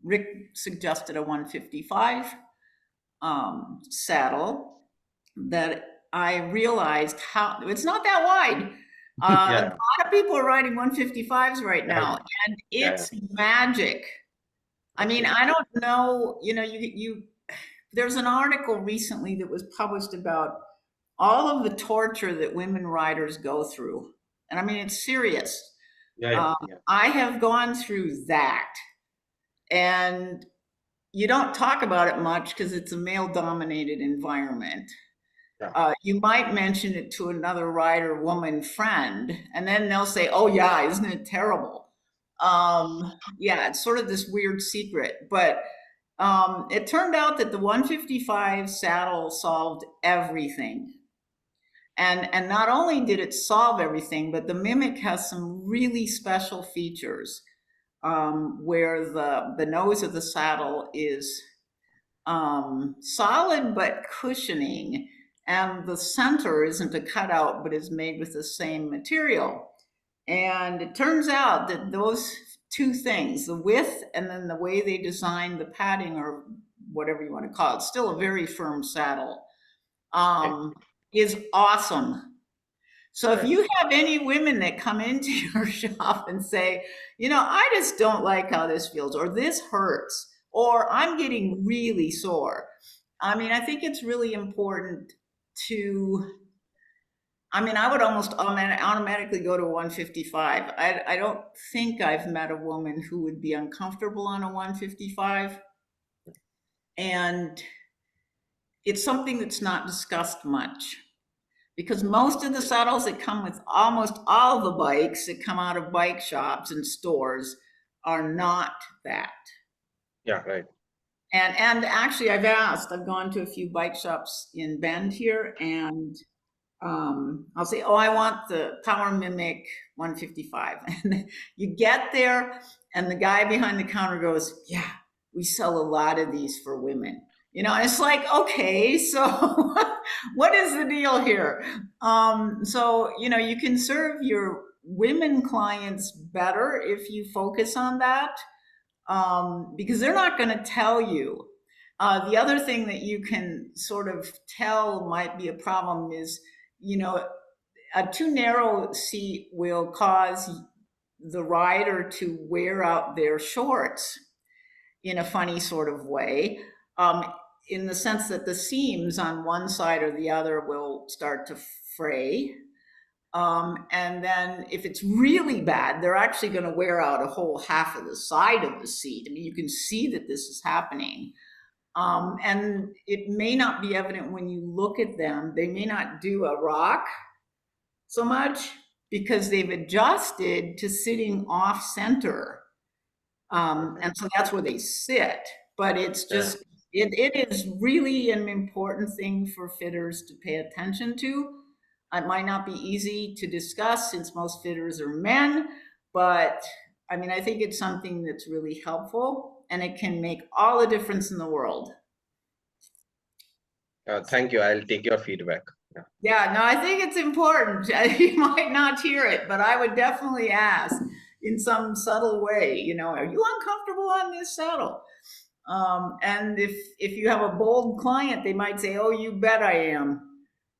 Rick suggested a 155 saddle that I realized how it's not that wide. A Yeah. lot of people are riding 155s right Yeah. now, and Yeah. it's magic. I mean, Okay. I don't know, you there's an article recently that was published about all of the torture that women riders go through. And I mean, it's serious. Yeah. Yeah. I have gone through that. And you don't talk about it much because it's a male dominated environment. Yeah. You might mention it to another rider woman friend, and then they'll say, "Oh, yeah, isn't it terrible?" Yeah, it's sort of this weird secret. But it turned out that the 155 saddle solved everything. And not only did it solve everything, but the Mimic has some really special features where the nose of the saddle is solid but cushioning, and the center isn't a cutout but is made with the same material. And it turns out that those two things, the width and then the way they designed the padding or whatever you want to call it, still a very firm saddle, Okay. is awesome. So if Right. you have any women that come into your shop and say, I just don't like how this feels, or this hurts, or I'm getting really sore. I mean, I think it's really important to, I mean, I would almost automatically go to 155. I don't think I've met a woman who would be uncomfortable on a 155. And it's something that's not discussed much, because most of the saddles that come with almost all the bikes that come out of bike shops and stores are not that. Yeah, right. And actually, I've gone to a few bike shops in Bend here, and I'll say, oh, I want the Power Mimic 155. And you get there, and the guy behind the counter goes, yeah, we sell a lot of these for women. You know, and it's like, okay, so what is the deal here? So, you know, you can serve your women clients better if you focus on that, because they're not going to tell you. The other thing that you can sort of tell might be a problem is, you know, a too narrow seat will cause the rider to wear out their shorts in a funny sort of way, in the sense that the seams on one side or the other will start to fray. And then if it's really bad, they're actually going to wear out a whole half of the side of the seat. I mean, you can see that this is happening. And it may not be evident when you look at them. They may not do a rock so much because they've adjusted to sitting off center. And so that's where they sit. But it's just, it is really an important thing for fitters to pay attention to. It might not be easy to discuss since most fitters are men, but I mean, I think it's something that's really helpful, and it can make all the difference in the world. Thank you. I'll take your feedback. Yeah. Yeah, no, I think it's important. You might not hear it, but I would definitely ask in some subtle way, you know, are you uncomfortable on this saddle? And if you have a bold client, they might say, oh, you bet I am.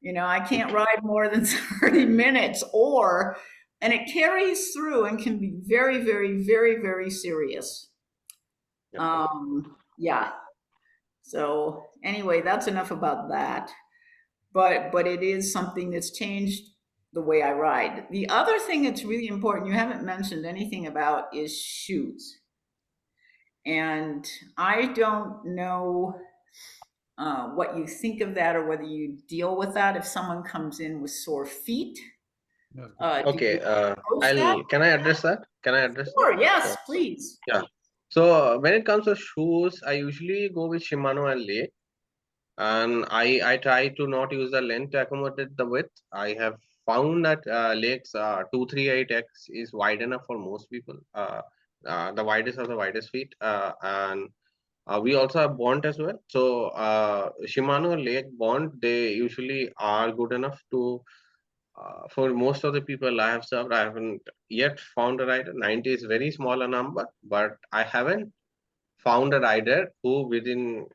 You know, I can't ride more than 30 minutes, and it carries through and can be very, very, very, very serious. Yeah. So anyway, that's enough about that. But it is something that's changed the way I ride. The other thing that's really important, you haven't mentioned anything about, is shoes. And I don't know what you think of that, or whether you deal with that if someone comes in with sore feet. Okay. Can I address that? Can I address Sure, that? yes, please. Yeah. So when it comes to shoes, I usually go with Shimano and Lake, and I try to not use the length to accommodate the width. I have found that Lake's 238X is wide enough for most people. The widest of the widest feet, and we also have Bond as well. So Shimano, Lake, Bond, they usually are good enough to. For most of the people I have served, I haven't yet found a rider. 90 is very small a number, but I haven't found a rider who within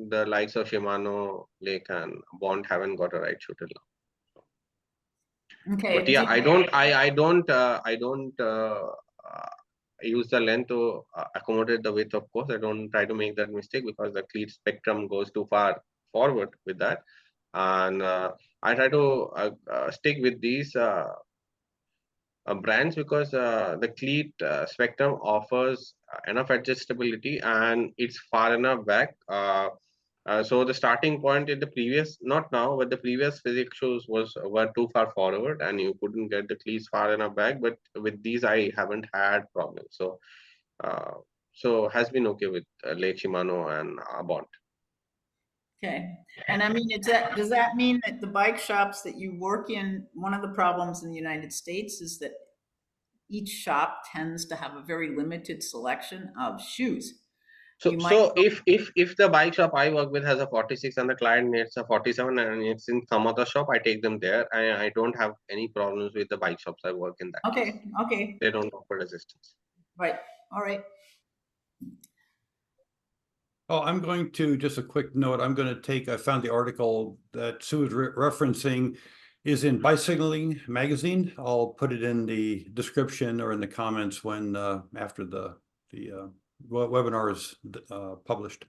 the likes of Shimano, Lake, and Bond haven't got a right shoe till now. Okay. But yeah, I don't use the length to accommodate the width. Of course, I don't try to make that mistake because the cleat spectrum goes too far forward with that, and I try to stick with these brands because the cleat spectrum offers enough adjustability and it's far enough back. So the starting point in the previous, not now, but the previous physics shoes were too far forward and you couldn't get the cleats far enough back. But with these, I haven't had problems. So has been okay with Lake, Shimano, and Bond. Okay. And I mean, does that mean that the bike shops that you work in, one of the problems in the United States is that each shop tends to have a very limited selection of shoes? So if the bike shop I work with has a 46 and the client needs a 47 and it's in some other shop, I take them there. I don't have any problems with the bike shops I work in that. Okay. Case. Okay. They don't offer resistance. Right. All right. Oh, I'm going to, just a quick note, I found the article that Sue is referencing is in Bicycling Magazine. I'll put it in the description or in the comments when, after the webinar is published.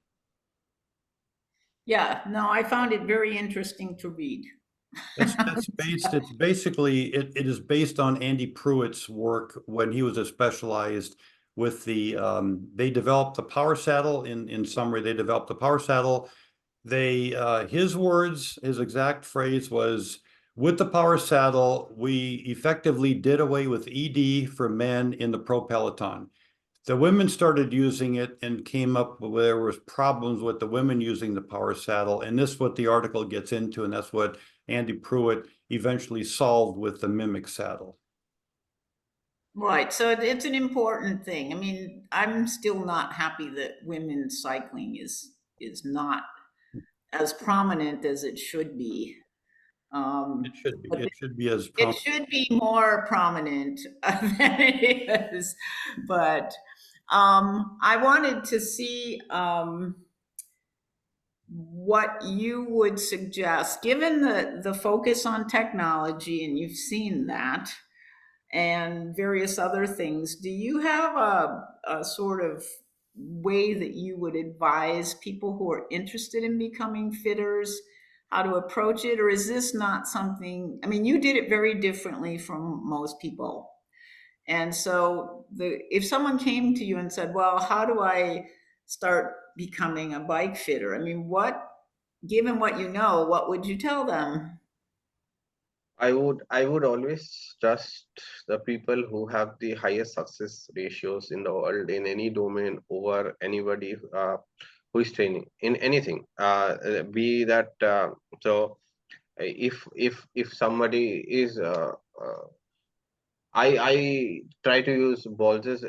Yeah, no, I found it very interesting to read. It's basically, it is based on Andy Pruitt's work when he was a specialized with they developed the power saddle. In summary, they developed the power saddle. His exact phrase was, with the power saddle, we effectively did away with ED for men in the pro peloton. The women started using it and came up with, there was problems with the women using the power saddle. And this is what the article gets into. And that's what Andy Pruitt eventually solved with the Mimic saddle. Right. So it's an important thing. I mean, I'm still not happy that women's cycling is not as prominent as it should be. It should be. But It should be as it prominent. should be more prominent than it is. But I wanted to see what you would suggest, given the focus on technology, and you've seen that, and various other things. Do you have a sort of way that you would advise people who are interested in becoming fitters how to approach it? Or is this not something, I mean, you did it very differently from most people. And so if someone came to you and said, well, how do I start becoming a bike fitter? I mean, given what you know, what would you tell them? I would always trust the people who have the highest success ratios in the world in any domain over anybody who is training in anything. Be that so if somebody is I try to use Bolz's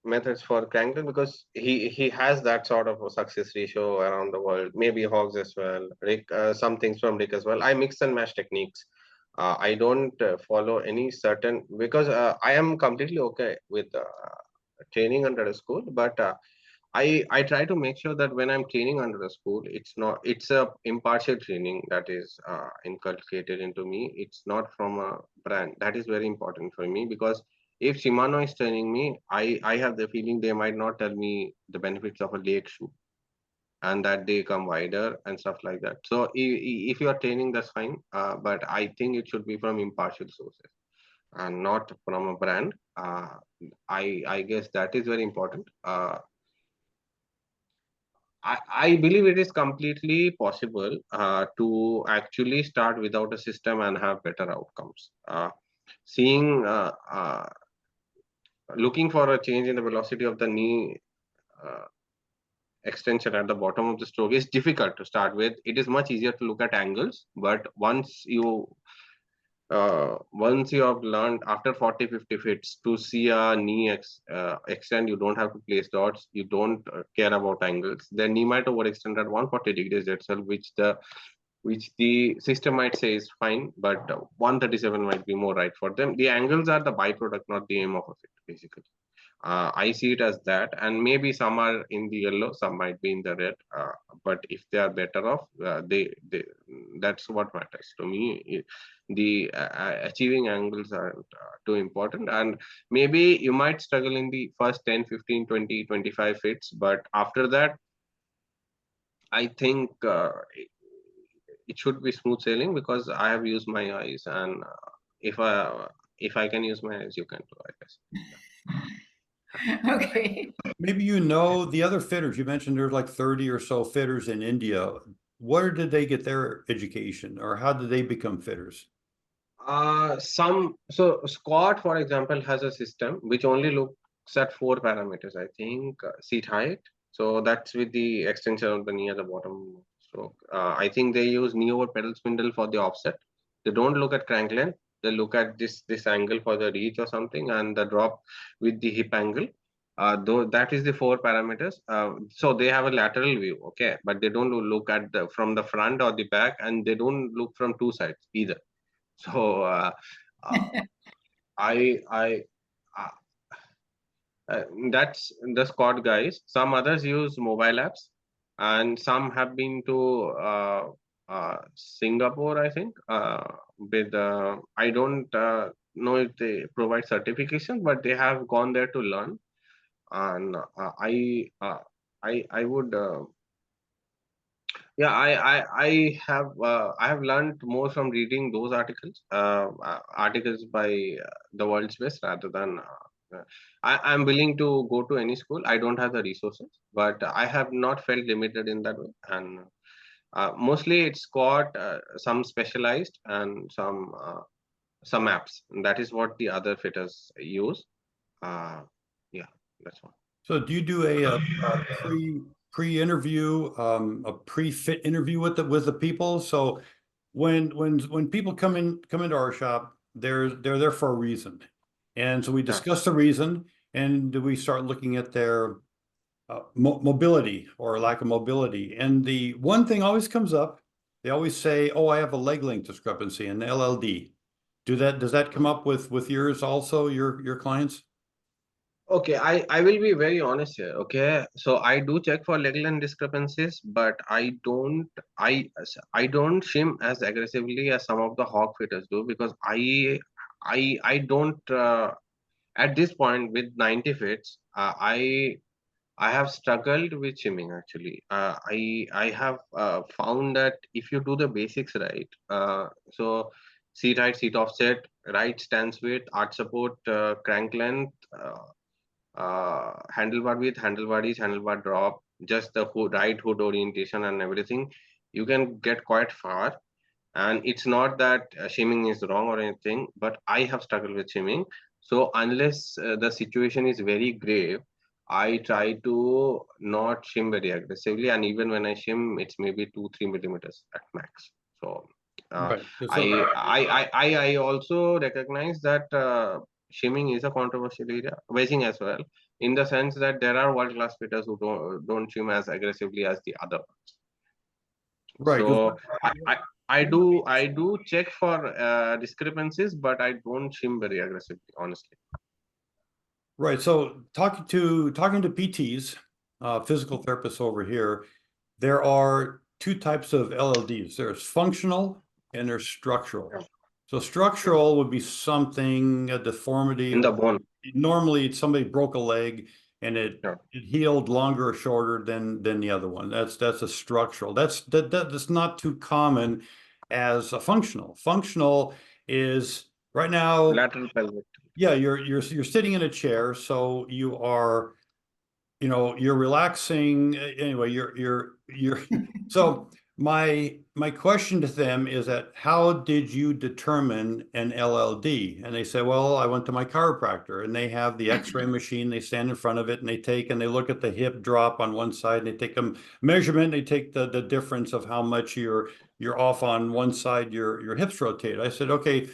methods for Crankton because he has that sort of a success ratio around the world. Maybe Hogs as well. Rick, some things from Rick as well. I mix and match techniques. I don't follow any certain because I am completely okay with training under a school, but I try to make sure that when I'm training under a school, it's a impartial training that is inculcated into me. It's not from a brand. That is very important for me because if Shimano is training me, I have the feeling they might not tell me the benefits of a late shoe and that they come wider and stuff like that. So if you are training, that's fine. But I think it should be from impartial sources and not from a brand. I guess that is very important. I believe it is completely possible to actually start without a system and have better outcomes. Seeing, looking for a change in the velocity of the knee extension at the bottom of the stroke is difficult to start with. It is much easier to look at angles, but once you have learned after 40-50 fits to see a knee extend, you don't have to place dots, you don't care about angles. The knee might overextend at 140 degrees itself, which the system might say is fine, but 137 might be more right for them. The angles are the byproduct, not the aim of a fit, basically. I see it as that, and maybe some are in the yellow, some might be in the red. But if they are better off, they that's what matters to me. The achieving angles are too important, and maybe you might struggle in the first 10, 15, 20, 25 fits, but after that, I think it should be smooth sailing because I have used my eyes, and if I can use my eyes, you can too, I guess. Okay. Maybe the other fitters. You mentioned there's like 30 or so fitters in India. Where did they get their education, or how did they become fitters? So Scott, for example, has a system which only looks at 4 parameters. I think seat height. So that's with the extension of the knee at the bottom stroke. I think they use knee over pedal spindle for the offset. They don't look at crank length. They look at this angle for the reach or something, and the drop with the hip angle. Though that is the 4 parameters. So they have a lateral view, okay, but they don't look at from the front or the back, and they don't look from two sides either. So uh, I uh, that's the Scott guys. Some others use mobile apps, and some have been to Singapore, I think. With I don't know if they provide certification, but they have gone there to learn. And I would yeah I have learned more from reading those articles by the world's best rather than I'm willing to go to any school. I don't have the resources, but I have not felt limited in that way. And mostly it's got some specialized and some apps. And that is what the other fitters use. Uh, yeah, that's one. So do you do a pre-interview, a pre-fit interview with the people? So when people come into our shop, they're there for a reason. And so we discuss the reason, and we start looking at their mobility or lack of mobility. And the one thing always comes up, they always say, "Oh, I have a leg length discrepancy in the LLD." Does that come up with yours also, your clients? Okay, I will be very honest here. Okay, so I do check for leg length discrepancies, but I don't shim as aggressively as some of the hog fitters do, because I don't at this point with 90 fits, I have struggled with shimming actually. I have found that if you do the basics right, so seat height, seat offset, right stance width, arch support, crank length, handlebar width, handlebar ease, handlebar drop, just the right hood orientation and everything, you can get quite far. And it's not that shimming is wrong or anything, but I have struggled with shimming. So unless the situation is very grave, I try to not shim very aggressively, and even when I shim, it's maybe 2-3 millimeters at max. So Right. I also recognize that shimming is a controversial area, wedging as well, in the sense that there are world class fitters who don't shim as aggressively as the other ones. Right. So I do check for discrepancies, but I don't shim very aggressively, honestly. Right. So talking to PTs, physical therapists over here, there are two types of LLDs. There's functional and there's structural. Yeah. So structural would be something, a deformity. In the bone. Normally somebody broke a leg and it Yeah. healed longer or shorter than the other one. That's a structural. That's not too common as a functional. Functional is right now. Lateral pelvic. Yeah, you're sitting in a chair, so you are, you're relaxing. Anyway, you're so my question to them is that how did you determine an LLD? And they say, well, I went to my chiropractor, and they have the X-ray machine. They stand in front of it and they look at the hip drop on one side, and they take a measurement. They take the difference of how much you're off on one side, your hips rotate. I said, okay,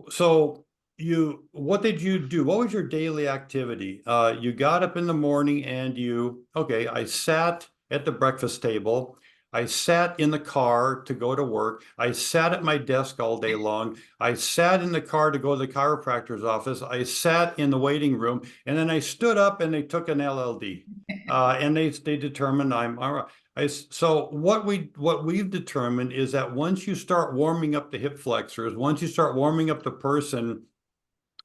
so what did you do? What was your daily activity? You got up in the morning and I sat at the breakfast table. I sat in the car to go to work. I sat at my desk all day long. I sat in the car to go to the chiropractor's office. I sat in the waiting room, and then I stood up and they took an LLD. And they determined I'm all right. So what we've determined is that once you start warming up the hip flexors, once you start warming up the person,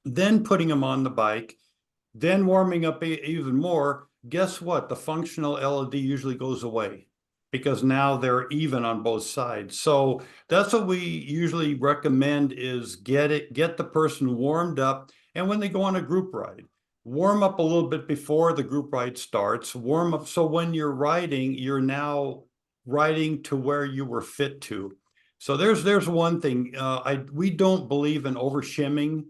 then putting them on the bike, then warming up even more, guess what? The functional LLD usually goes away because now they're even on both sides. So that's what we usually recommend is get the person warmed up. And when they go on a group ride, warm up a little bit before the group ride starts, warm up. So when you're riding, you're now riding to where you were fit to. So there's one thing. We don't believe in over shimming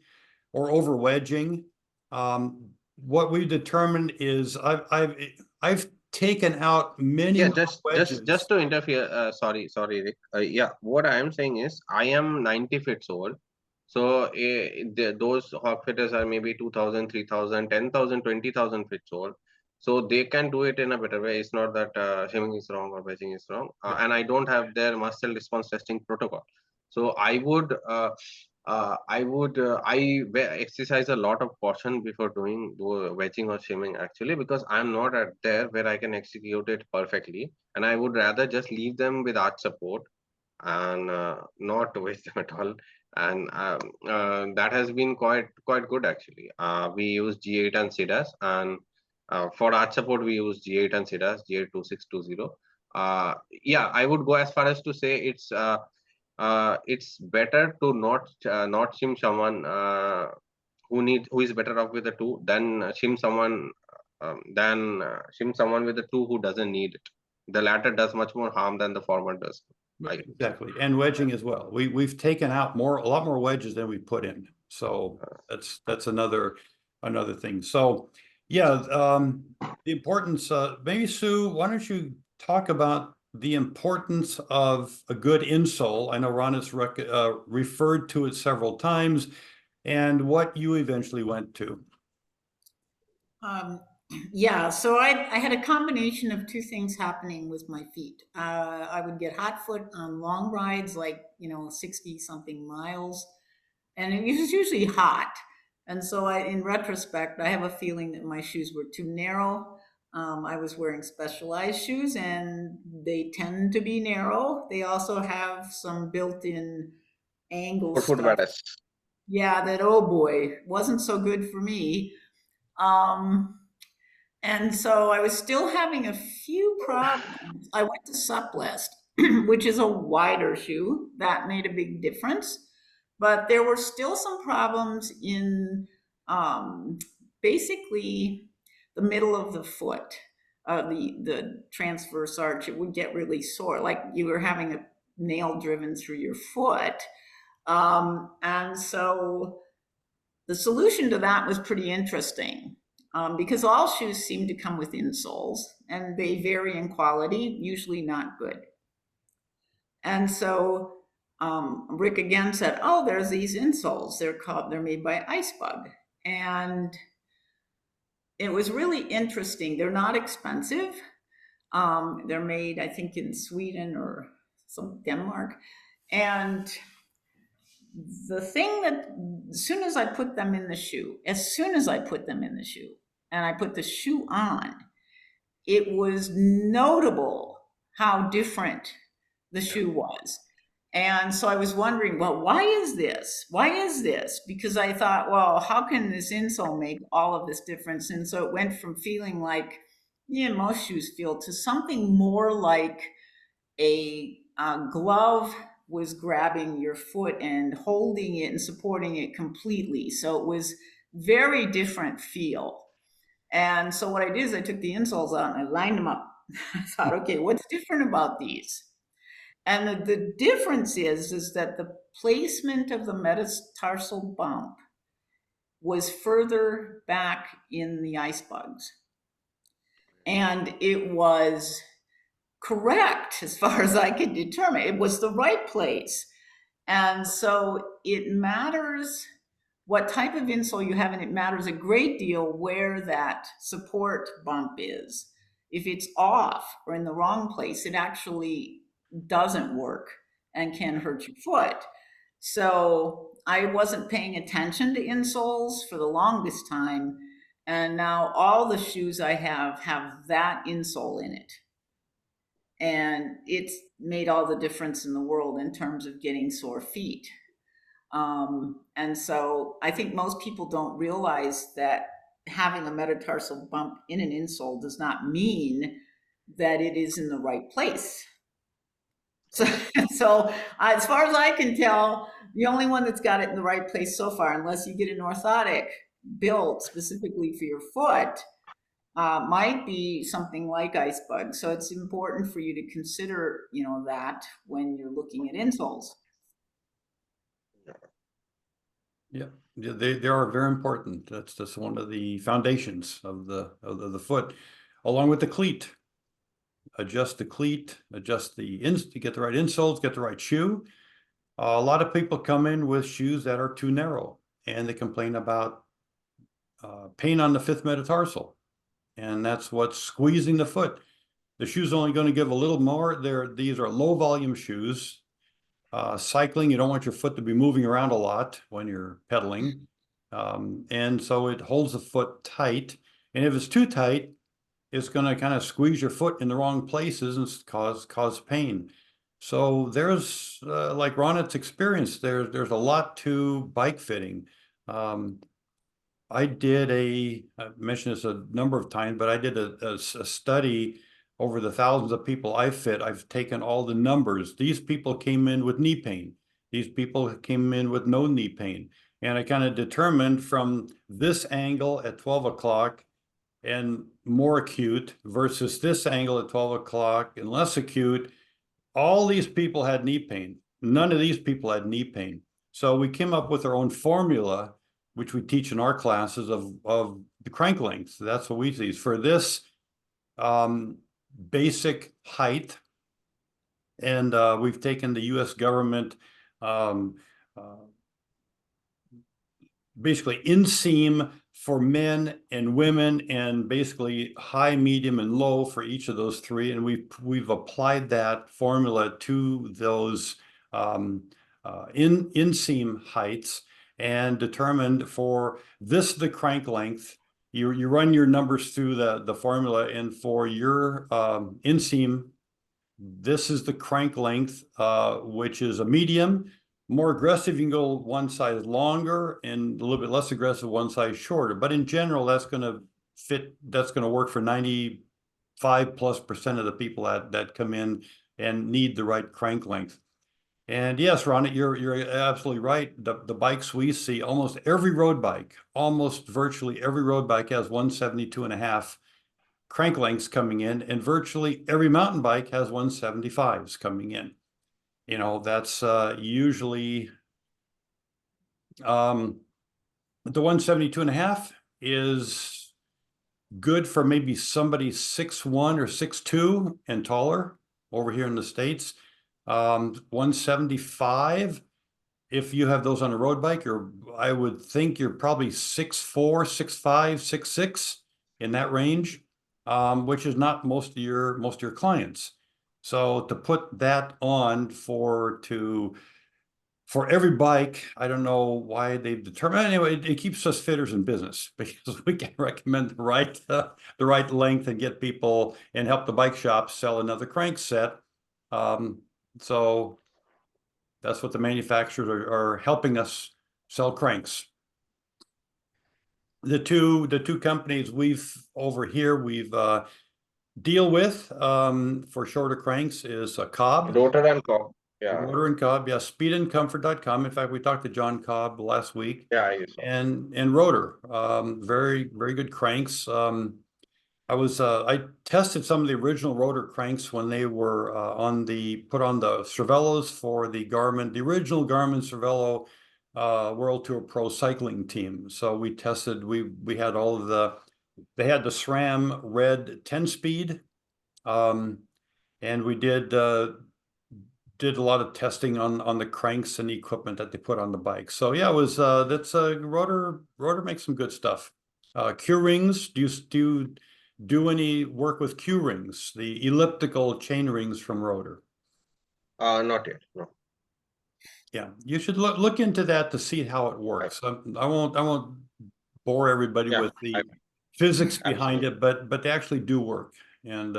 or over wedging. What we determined is I've taken out many wedges. Just to interfere. Sorry, Rick. Yeah, what I am saying is I am 90 fits old. So those hog fitters are maybe 2,000, 3,000, 10,000, 20,000 fits old. So they can do it in a better way. It's not that shimming is wrong or wedging is wrong. And I don't have their muscle response testing protocol. So I exercise a lot of caution before doing wedging or shimming actually, because I'm not at there where I can execute it perfectly, and I would rather just leave them with arch support and not waste them at all. And that has been quite good actually. We use G8 and SIDAS, and for arch support we use G8 and SIDAS, G82620. Yeah, I would go as far as to say it's better to not shim someone who is better off with the two, then shim someone with the two who doesn't need it. The latter does much more harm than the former does. Exactly, and wedging as well. We've taken out a lot more wedges than we put in. So that's another thing. So yeah, the importance. Maybe Sue, why don't you talk about the importance of a good insole? I know Ronit's referred to it several times, and what you eventually went to. Yeah, so I had a combination of two things happening with my feet. I would get hot foot on long rides, like, 60 something miles, and it was usually hot. And so in retrospect, I have a feeling that my shoes were too narrow. I was wearing specialized shoes and they tend to be narrow. They also have some built-in angle Foot stuff. matters. Yeah, that, oh boy, wasn't so good for me. Um, and so I was still having a few problems. I went to Suplest, which is a wider shoe. That made a big difference. But there were still some problems in basically the middle of the foot, the transverse arch. It would get really sore, like you were having a nail driven through your foot. And so the solution to that was pretty interesting, because all shoes seem to come with insoles and they vary in quality, usually not good. And so Rick again said, "Oh, there's these insoles. They're made by Icebug," and it was really interesting. They're not expensive. They're made, I think, in Sweden or some Denmark, and the thing that as soon as I put them in the shoe, and I put the shoe on, it was notable how different the shoe was. And so I was wondering, well, why is this? Why is this? Because I thought, well, how can this insole make all of this difference? And so it went from feeling like, most shoes feel, to something more like a glove was grabbing your foot and holding it and supporting it completely. So it was very different feel. And so what I did is I took the insoles out and I lined them up. I thought, okay, what's different about these? And the difference is that the placement of the metatarsal bump was further back in the Icebugs. And it was correct as far as I could determine. It was the right place. And so it matters what type of insole you have, and it matters a great deal where that support bump is. If it's off or in the wrong place, it actually doesn't work and can hurt your foot. So I wasn't paying attention to insoles for the longest time. And now all the shoes I have that insole in it. And it's made all the difference in the world in terms of getting sore feet. And so I think most people don't realize that having a metatarsal bump in an insole does not mean that it is in the right place. So as far as I can tell, the only one that's got it in the right place so far, unless you get an orthotic built specifically for your foot, might be something like Icebug. So it's important for you to consider, that when you're looking at insoles. Yeah, they are very important. That's one of the foundations of the foot, along with the cleat. Adjust the cleat, adjust to get the right insoles, get the right shoe. A lot of people come in with shoes that are too narrow, and they complain about pain on the fifth metatarsal, and that's what's squeezing the foot. The shoe's only going to give a little more. These are low volume shoes. Cycling, you don't want your foot to be moving around a lot when you're pedaling. And so it holds the foot tight. And if it's too tight, it's going to kind of squeeze your foot in the wrong places and cause pain. So there's, like Ronit's experience, there's a lot to bike fitting. I mentioned this a number of times, but I did a study over the thousands of people I fit. I've taken all the numbers. These people came in with knee pain. These people came in with no knee pain. And I kind of determined from this angle at 12 o'clock and more acute versus this angle at 12 o'clock and less acute, all these people had knee pain. None of these people had knee pain. So we came up with our own formula, which we teach in our classes of the crank length. That's what we use for this basic height. And we've taken the US government basically inseam for men and women, and basically high, medium, and low for each of those three. And we've applied that formula to those inseam heights and determined for this the crank length. You run your numbers through the formula, and for your inseam, this is the crank length, which is a medium. More aggressive, you can go one size longer, and a little bit less aggressive, one size shorter. But in general, that's going to fit. That's going to work for 95+% of the people that come in and need the right crank length. And yes, Ronit, you're absolutely right. The bikes we see, almost every road bike, almost virtually every road bike has 172.5 crank lengths coming in, and virtually every mountain bike has 175s coming in. You know, that's usually the 172.5 is good for maybe somebody 6'1" or 6'2" and taller over here in the States. 175, if you have those on a road bike, I would think you're probably 6'4", 6'5", 6'6", in that range, which is not most of your clients. So to put that on for every bike, I don't know why they've determined. Anyway, it keeps us fitters in business because we can recommend the right length and get people and help the bike shop sell another crank set. So that's what the manufacturers are helping us sell cranks. The two companies we've deal with for shorter cranks is a Cobb. Rotor and Cobb. Yeah. Rotor and Cobb, yeah. Speedandcomfort.com. In fact, we talked to John Cobb last week. Yeah, I saw. And Rotor, very, very good cranks. I tested some of the original Rotor cranks when they were put on the Cervelos for the original Garmin Cervelo World Tour Pro cycling team. So we tested, we had they had the SRAM Red 10-speed, and we did a lot of testing on the cranks and the equipment that they put on the bike. So yeah, it was Rotor makes some good stuff. Q rings, do you do any work with Q rings, the elliptical chain rings from Rotor? Not yet, no. Yeah, you should look into that to see how it works. I won't bore everybody with the physics behind it, but they actually do work, and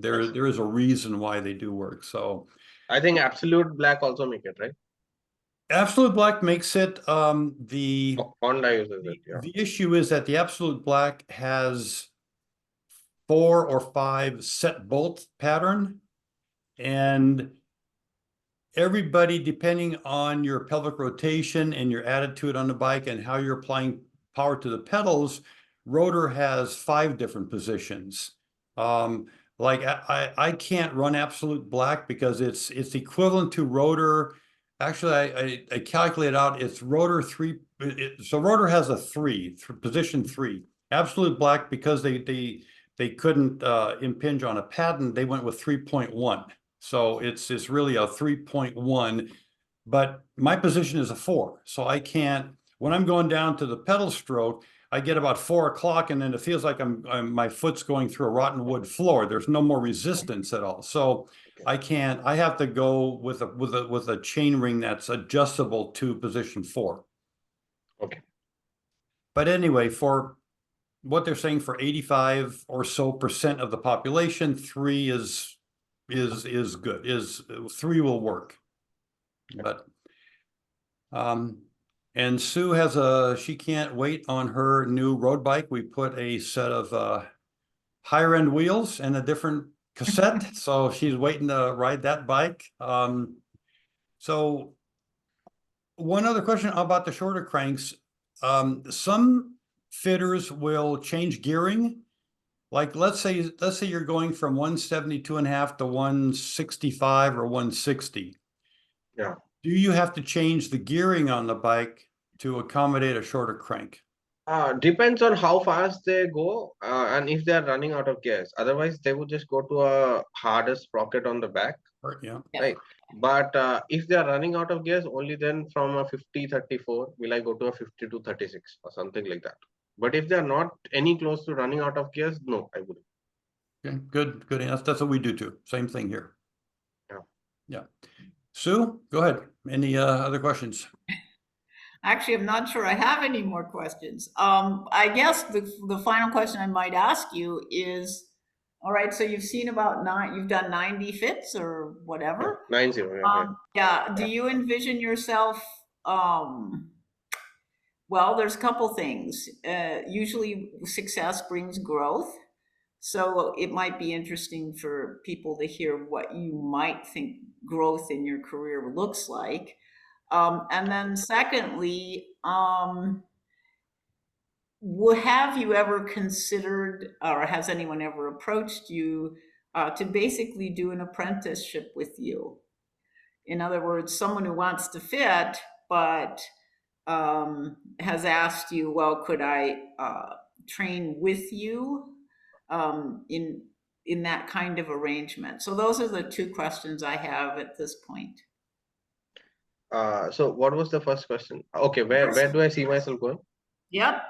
there is a reason why they do work. So I think Absolute Black also make it, right? Absolute Black makes it. The Honda uses it. Yeah. The issue is that the Absolute Black has 4 or 5 set bolt pattern, and everybody, depending on your pelvic rotation and your attitude on the bike and how you're applying power to the pedals, Rotor has 5 different positions. Like I can't run Absolute Black because it's equivalent to Rotor. Actually, I calculate out it's Rotor 3. So Rotor has a 3, position 3. Absolute Black, because they couldn't impinge on a patent, they went with 3.1. So it's really a 3.1, but my position is a 4. So I can't, when I'm going down to the pedal stroke, I get about 4 o'clock, and then it feels like my foot's going through a rotten wood floor. There's no more resistance at all. So I have to go with a chain ring that's adjustable to position 4. Okay. But anyway, for what they're saying, for 85 or so % of the population, 3 is good. 3 will work. But and Sue she can't wait on her new road bike. We put a set of higher end wheels and a different cassette, so she's waiting to ride that bike. So one other question about the shorter cranks. Some fitters will change gearing. Like let's say you're going from 172.5 to 165 or 160. Yeah. Do you have to change the gearing on the bike to accommodate a shorter crank? Depends on how fast they go and if they are running out of gas. Otherwise, they would just go to a harder sprocket on the back, Or, yeah. Yeah. right? But if they are running out of gas, only then from a 50-34 will I go to a 50-36 or something like that. But if they are not any close to running out of gas, no, I wouldn't. Okay, good. That's what we do too. Same thing here. Yeah. Yeah. Sue, go ahead. Any other questions? Actually, I'm not sure I have any more questions. I guess the final question I might ask you is, all right, so you've seen about you've done 90 fits or Yeah. whatever. 90. Yeah. Yeah. Do you envision yourself, well, there's a couple things. Usually success brings growth. So it might be interesting for people to hear what you might think growth in your career looks like. And then secondly, have you ever considered, or has anyone ever approached you to basically do an apprenticeship with you? In other words, someone who wants to fit, but has asked you, well, could I train with you in that kind of arrangement? So those are the two questions I have at this point. So what was the first question? Okay, where do I see myself going? Yep.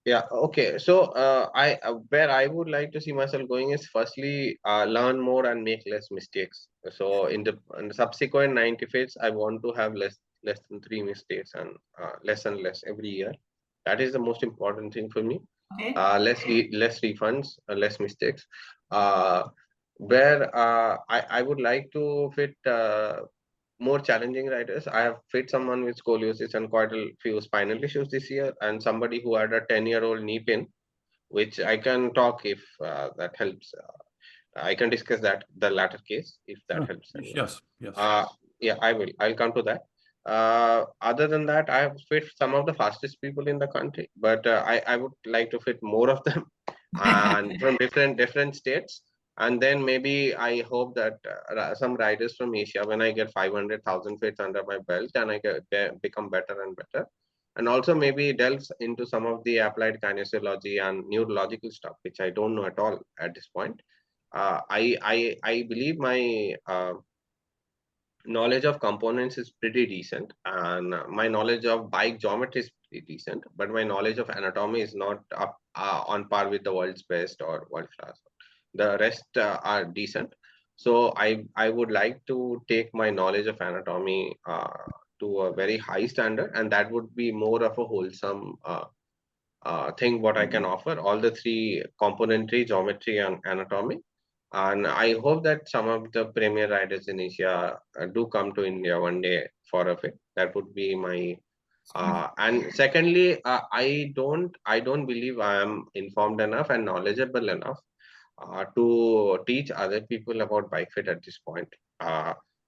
Yeah, okay. So I where I would like to see myself going is firstly learn more and make less mistakes. So in the subsequent 90 fits, I want to have less than 3 mistakes and less every year. That is the most important thing for me. Okay. Less refunds, less mistakes. Uh, where I would like to fit more challenging riders. I have fit someone with scoliosis and quite a few spinal issues this year, and somebody who had a 10-year-old knee pin, which I can talk if that helps. I can discuss that the latter case if that helps anyone. Yes. Yeah, I will. I'll come to that. Other than that, I have fit some of the fastest people in the country, but I would like to fit more of them and from different states. And then maybe I hope that some riders from Asia, when I get 500,000 fits under my belt, and become better and better. And also maybe delves into some of the applied kinesiology and neurological stuff, which I don't know at all at this point. I believe my knowledge of components is pretty decent, and my knowledge of bike geometry is pretty decent, but my knowledge of anatomy is not up on par with the world's best or world class. The rest are decent. So I would like to take my knowledge of anatomy to a very high standard, and that would be more of a wholesome thing what I can offer, all the three componentry, geometry, and anatomy. And I hope that some of the premier riders in Asia do come to India one day for a fit. That would be my. And secondly, I don't believe I am informed enough and knowledgeable enough to teach other people about bike fit at this point.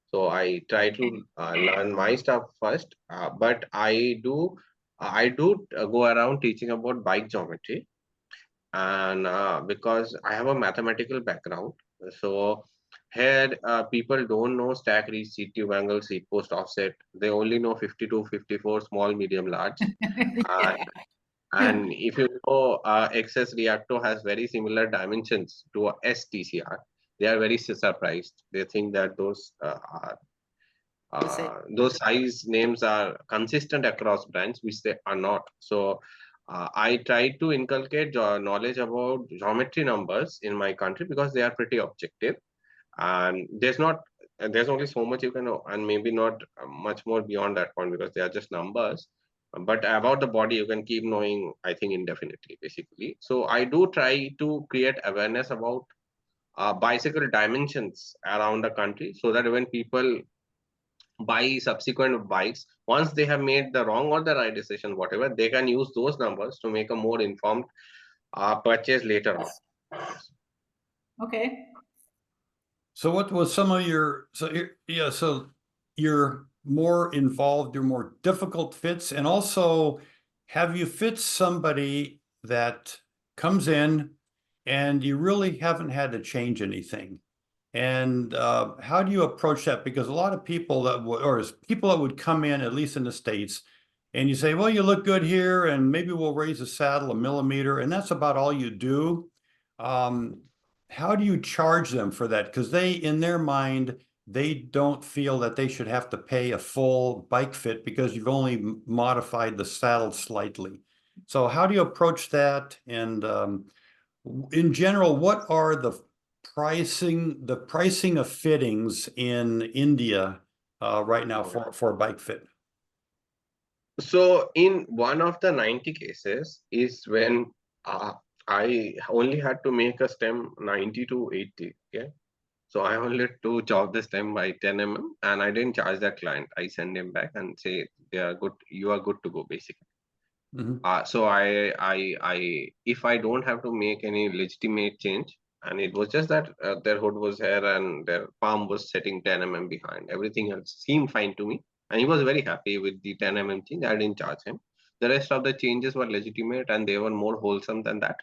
So I try to learn my stuff first, but I do go around teaching about bike geometry, and because I have a mathematical background, so here people don't know stack, reach, seat tube angle, seat post offset. They only know 52, 54, small, medium, large. Yeah. And if you know XS Reacto has very similar dimensions to a STCR, they are very surprised. They think that those size names are consistent across brands, which they are not. So I try to inculcate knowledge about geometry numbers in my country because they are pretty objective, and there's only so much you can know, and maybe not much more beyond that point because they are just numbers. But about the body, you can keep knowing, I think, indefinitely, basically. So I do try to create awareness about bicycle dimensions around the country so that when people buy subsequent bikes, once they have made the wrong or the right decision, whatever, they can use those numbers to make a more informed purchase later on. Okay. So what was some of your, so your more involved or more difficult fits? And also, have you fit somebody that comes in and you really haven't had to change anything? And how do you approach that? Because a lot of people that people that would come in, at least in the States, and you say, well, you look good here, and maybe we'll raise the saddle a millimeter, and that's about all you do. How do you charge them for that? Because they, in their mind, they don't feel that they should have to pay a full bike fit because you've only modified the saddle slightly. So how do you approach that? And in general, what are the pricing of fittings in India right now for bike fit? So in one of the 90 cases is when I only had to make a stem 90 to 80. Okay. So I only had to chop the stem by 10 and I didn't charge that client. I send him back and say they are good, you are good to go basically. So if I don't have to make any legitimate change, and it was just that their hood was here and their palm was setting 10 behind, everything else seemed fine to me. And he was very happy with the 10 change. I didn't charge him. The rest of the changes were legitimate and they were more wholesome than that.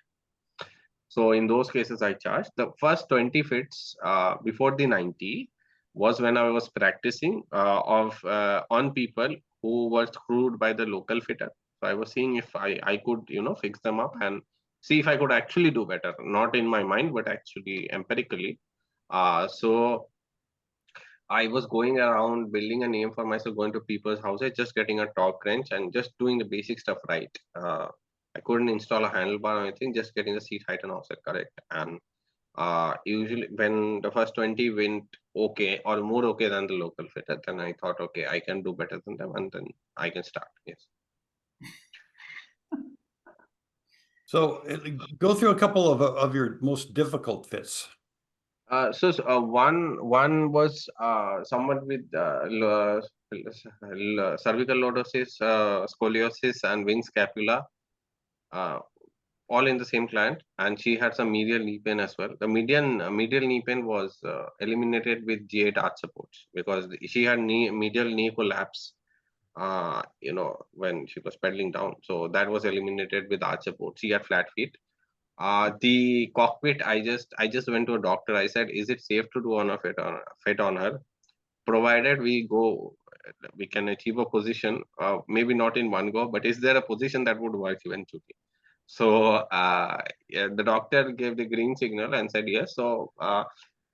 So in those cases, I charged. The first 20 fits before the 90 was when I was practicing on people who were screwed by the local fitter. So I was seeing if I could, fix them up and see if I could actually do better, not in my mind, but actually empirically. So I was going around building a name for myself, going to people's houses, just getting a top wrench and just doing the basic stuff right. I couldn't install a handlebar or anything, just getting the seat height and offset correct. And usually when the first 20 went okay or more okay than the local fitter, then I thought, okay, I can do better than them and then I can start. Yes. So go through a couple of your most difficult fits. One was someone with cervical lordosis, scoliosis, and wing scapula, all in the same client, and she had some medial knee pain as well. The medial knee pain was eliminated with G8 arch supports because she had medial knee collapse. When she was pedaling down, so that was eliminated with arch support. She had flat feet. The cockpit, I just went to a doctor. I said, is it safe to do on a fit on her? Provided we can achieve a position, maybe not in one go, but is there a position that would work eventually? So yeah, the doctor gave the green signal and said yes. So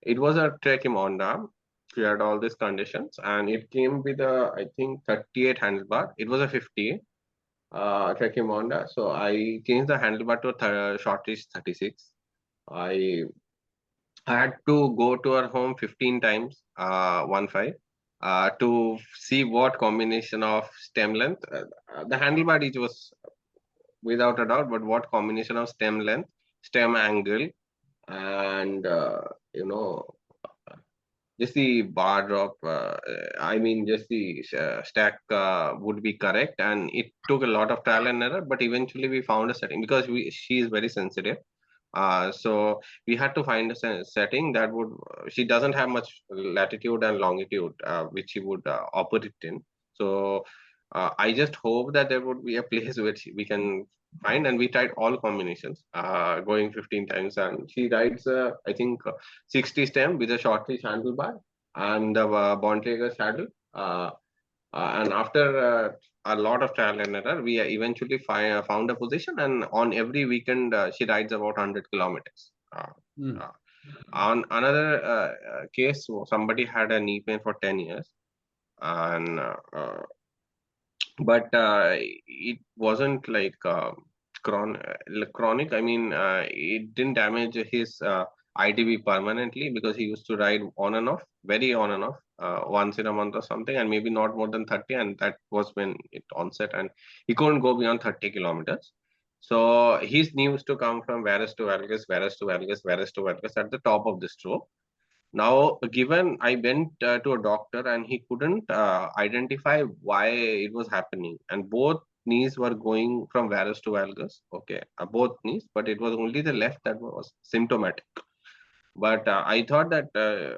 it was a Trekimonda. She had all these conditions, and it came with a, I think, 38 handlebar. It was a 50. Trekimonda. So I changed the handlebar to a short reach 36. I had to go to her home 15 times, 1-5, to see what combination of stem length. The handlebar it was without a doubt, but what combination of stem length, stem angle, and just the bar drop, just the stack would be correct. And it took a lot of trial and error, but eventually we found a setting because she is very sensitive. So we had to find a setting that would, she doesn't have much latitude and longitude, which she would operate in. So I just hope that there would be a place which we can find, and we tried all combinations, going 15 times, and she rides, I think, 60 stem with a short leash handlebar and the Bontrager saddle. And after a lot of trial and error, we eventually found a position, and on every weekend, she rides about 100 kilometers. On another case, somebody had a knee pain for 10 years, and but it wasn't like chronic. I mean, it didn't damage his ITB permanently because he used to ride on and off, very on and off, once in a month or something, and maybe not more than 30. And that was when it onset, and he couldn't go beyond 30 kilometers. So his knee used to come from varus to valgus, varus to valgus, varus to valgus at the top of the stroke. Now, given I went to a doctor and he couldn't identify why it was happening, and both knees were going from varus to valgus. Okay, both knees, but it was only the left that was symptomatic. But I thought that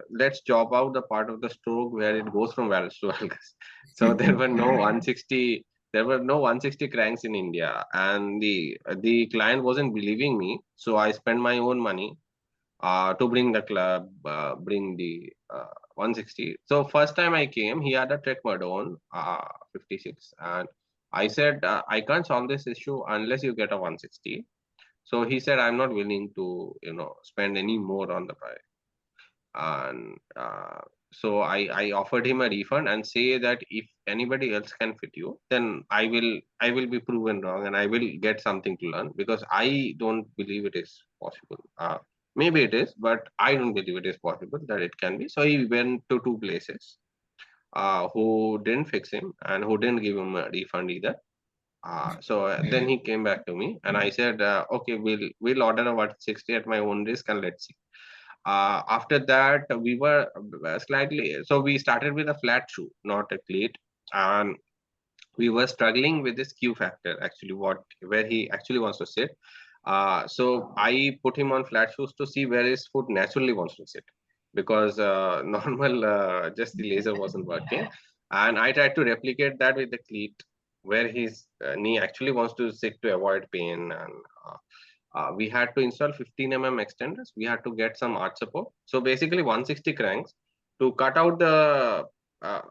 let's chop out the part of the stroke where it goes from valgus to valgus. So there were no 160. There were no 160 cranks in India, and the client wasn't believing me. So I spent my own money to bring the club, bring the 160. So first time I came, he had a Trek Madone 56, and I said I can't solve this issue unless you get a 160. So he said I'm not willing to spend any more on the price, and so I offered him a refund and say that if anybody else can fit you, then I will be proven wrong and I will get something to learn, because I don't believe it is possible. Maybe it is, but I don't believe it is possible that it can be. So he went to two places who didn't fix him and who didn't give him a refund either. So then he came back to me and I said, okay, we'll order a 160 at my own risk and let's see. After that, we were slightly, so we started with a flat shoe, not a cleat, and we were struggling with this Q factor, actually, where he actually wants to sit. So I put him on flat shoes to see where his foot naturally wants to sit, because normal just the laser wasn't working, and I tried to replicate that with the cleat, where his knee actually wants to sit to avoid pain. And we had to install 15 extenders. We had to get some arch support. So basically 160 cranks to cut out the uh,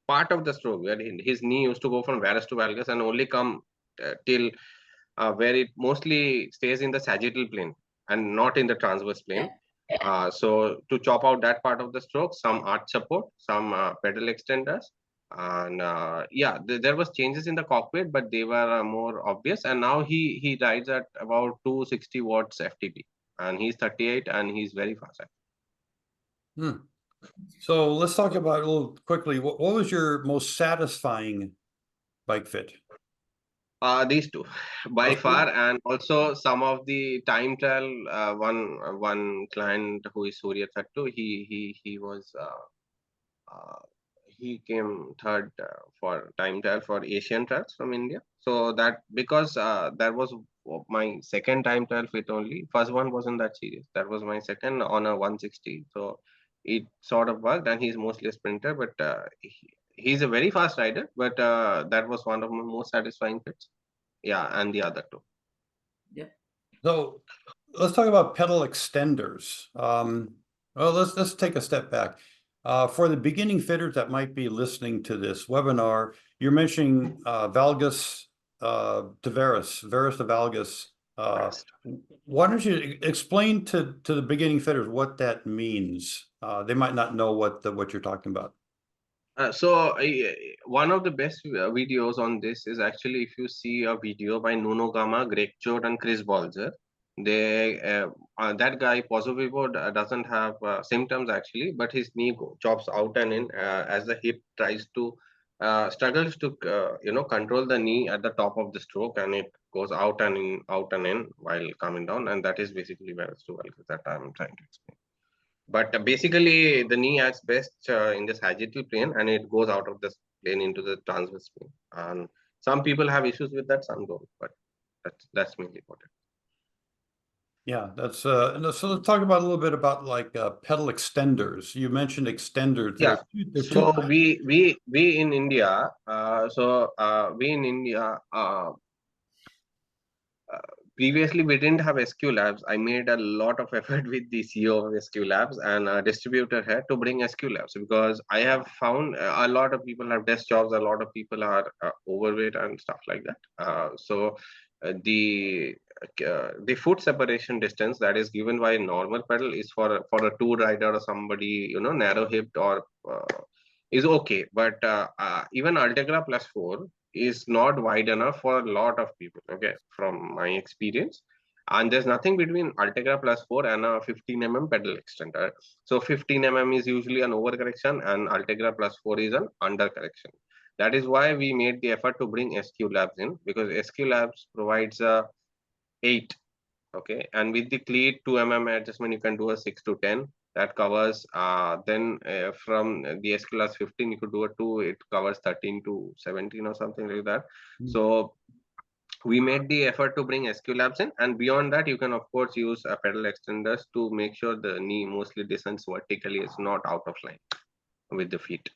part of the stroke where his knee used to go from varus to valgus and only come till where it mostly stays in the sagittal plane and not in the transverse plane. So to chop out that part of the stroke, some arch support, some pedal extenders, and yeah, there was changes in the cockpit, but they were more obvious. And now he rides at about 260 watts FTP, and he's 38, and he's very fast. Hmm. So let's talk about a little quickly. What was your most satisfying bike fit? These two, by far, and also some of the time trial. One client who is Surya Thattu, he was he came third for time trial for Asian trials from India. So that, because that was my second time trial fit only. First one wasn't that serious. That was my second on a 160. So it sort of worked, and he's mostly a sprinter, but he's a very fast rider. But that was one of my most satisfying fits. Yeah, and the other two. Yeah. So let's talk about pedal extenders. Well, let's take a step back. For the beginning fitters that might be listening to this webinar, you're mentioning valgus to varus, varus to valgus. Why don't you explain to the beginning fitters what that means? They might not know what you're talking about. One of the best videos on this is actually, if you see a video by Nuno Gama, Greg Chode, and Chris Balzer. That guy Pozovivo doesn't have symptoms actually, but his knee chops out and in as the hip tries to struggles to control the knee at the top of the stroke, and it goes out and in while coming down, and that is basically where it's that I'm trying to explain. But basically, the knee acts best in the sagittal plane, and it goes out of the plane into the transverse plane. And some people have issues with that, some don't. But that's mainly what it is. Yeah, that's so let's talk about a little bit about like pedal extenders. You mentioned extenders. Yeah. There's So two. we in India. We in India. Previously we didn't have SQ Labs. I made a lot of effort with the CEO of SQ Labs and a distributor here to bring SQ Labs, because I have found a lot of people have desk jobs, a lot of people are overweight and stuff like that. The foot separation distance that is given by normal pedal is for a two rider or somebody narrow hipped or is okay, but even Ultegra Plus 4 is not wide enough for a lot of people, okay, from my experience. And there's nothing between Ultegra Plus 4 and a 15 pedal extender. So 15 is usually an overcorrection and Ultegra Plus 4 is an undercorrection. That is why we made the effort to bring SQ Labs in, because SQ Labs provides a 8, okay, and with the cleat 2 adjustment, you can do a 6 to 10. That covers then from the S class 15 you could do a 2, it covers 13 to 17 or something like that. So we made the effort to bring SQ labs in, and beyond that, you can of course use pedal extenders to make sure the knee mostly descends vertically, it's not out of line with the feet.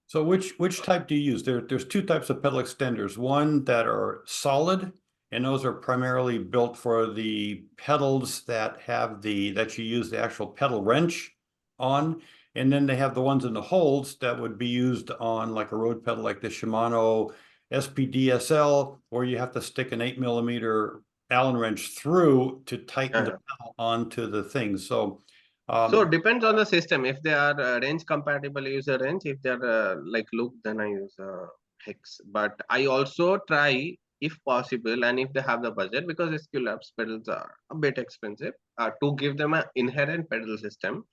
So which type do you use? There's two types of pedal extenders. One that are solid, and those are primarily built for the pedals that you use the actual pedal wrench on. And then they have the ones in the holds that would be used on like a road pedal like the Shimano SPDSL, where you have to stick an 8mm Allen wrench through to tighten the pedal onto the thing. So so it depends on the system. If they are range compatible, I use a wrench. If they are like loop, then I use a hex. But I also try, if possible, and if they have the budget, because SQ Labs pedals are a bit expensive, to give them an inherent pedal system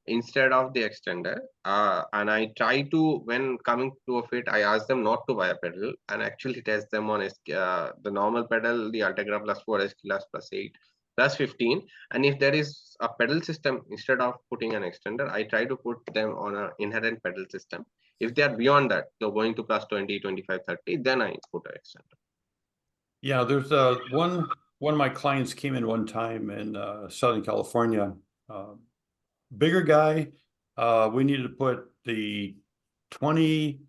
instead of the extender. And I try to, when coming to a fit, I ask them not to buy a pedal and actually test them on the normal pedal, the Ultegra plus 4, SQ plus 8, plus 15. And if there is a pedal system, instead of putting an extender, I try to put them on an inherent pedal system. If they are beyond that, so going to plus 20, 25, 30, then I put an extender. Yeah, there's one of my clients came in one time in Southern California. Bigger guy. We needed to put the 20, it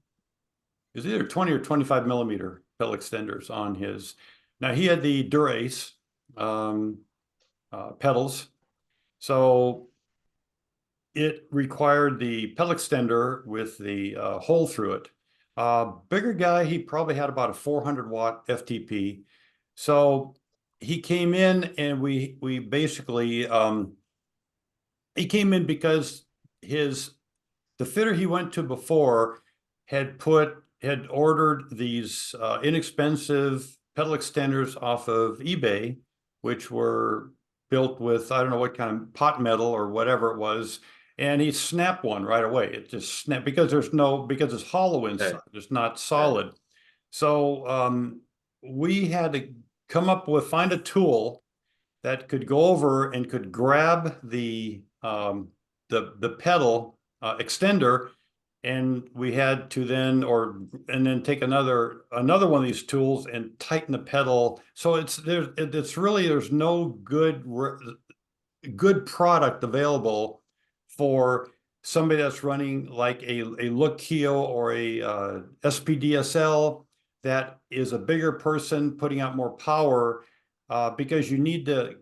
was either 20 or 25mm pedal extenders on his. Now he had the Dura-Ace pedals, so it required the pedal extender with the hole through it. Bigger guy, he probably had about a 400-watt FTP. So he came in and we basically he came in because the fitter he went to before had ordered these inexpensive pedal extenders off of eBay, which were built with, I don't know what kind of pot metal or whatever it was, and he snapped one right away. It just snapped because it's hollow inside, it's not solid. So we had to find a tool that could go over and could grab the pedal extender, and we had to then take another one of these tools and tighten the pedal. So there's no good product available for somebody that's running like a Look Keo or a SPDSL that is a bigger person putting out more power, because you need to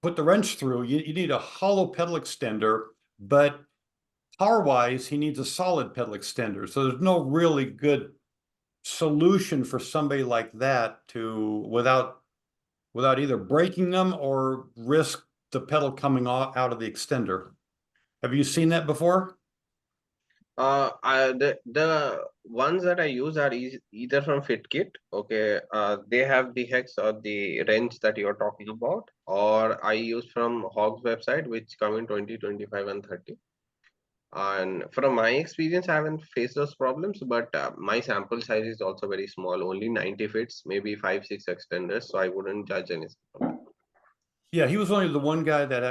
put the wrench through. You need a hollow pedal extender, but power-wise, he needs a solid pedal extender. So there's no really good solution for somebody like that without either breaking them or risk the pedal coming out of the extender. Have you seen that before? The ones that I use are either from FitKit. Okay, they have the hex or the wrench that you're talking about, or I use from Hog's website, which come in 20, 25, and 30. And from my experience, I haven't faced those problems, but my sample size is also very small, only 90 fits, maybe 5, 6 extenders. So I wouldn't judge anything. Yeah, he was only the one guy that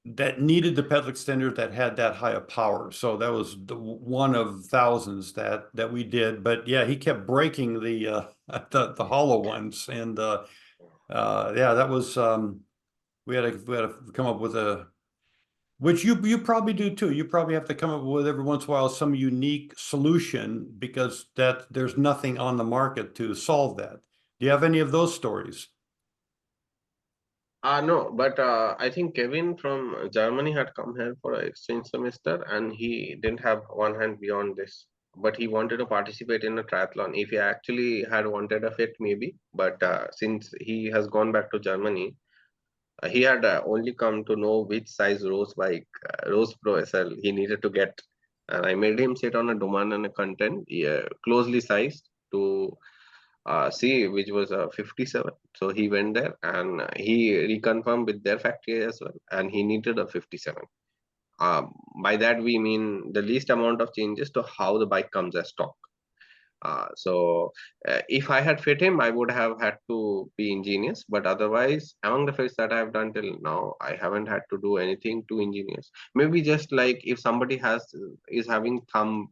that needed the pedal extender that had that high of power. So that was one of thousands that we did. But yeah, he kept breaking the the hollow ones, and yeah, that was we had to come up with which you probably do too. You probably have to come up with every once in a while some unique solution, because there's nothing on the market to solve that. Do you have any of those stories? No, but I think Kevin from Germany had come here for an exchange semester, and he didn't have one hand beyond this. But he wanted to participate in a triathlon. If he actually had wanted a fit, maybe. But since he has gone back to Germany, he had only come to know which size Rose bike, Rose Pro SL he needed to get. And I made him sit on a Duman and a content, closely sized to C, which was a 57. So he went there and he reconfirmed with their factory as well, and he needed a 57. By that we mean the least amount of changes to how the bike comes as stock. So if I had fit him, I would have had to be ingenious. But otherwise, among the fits that I have done till now, I haven't had to do anything too ingenious. Maybe just like if somebody is having thumb,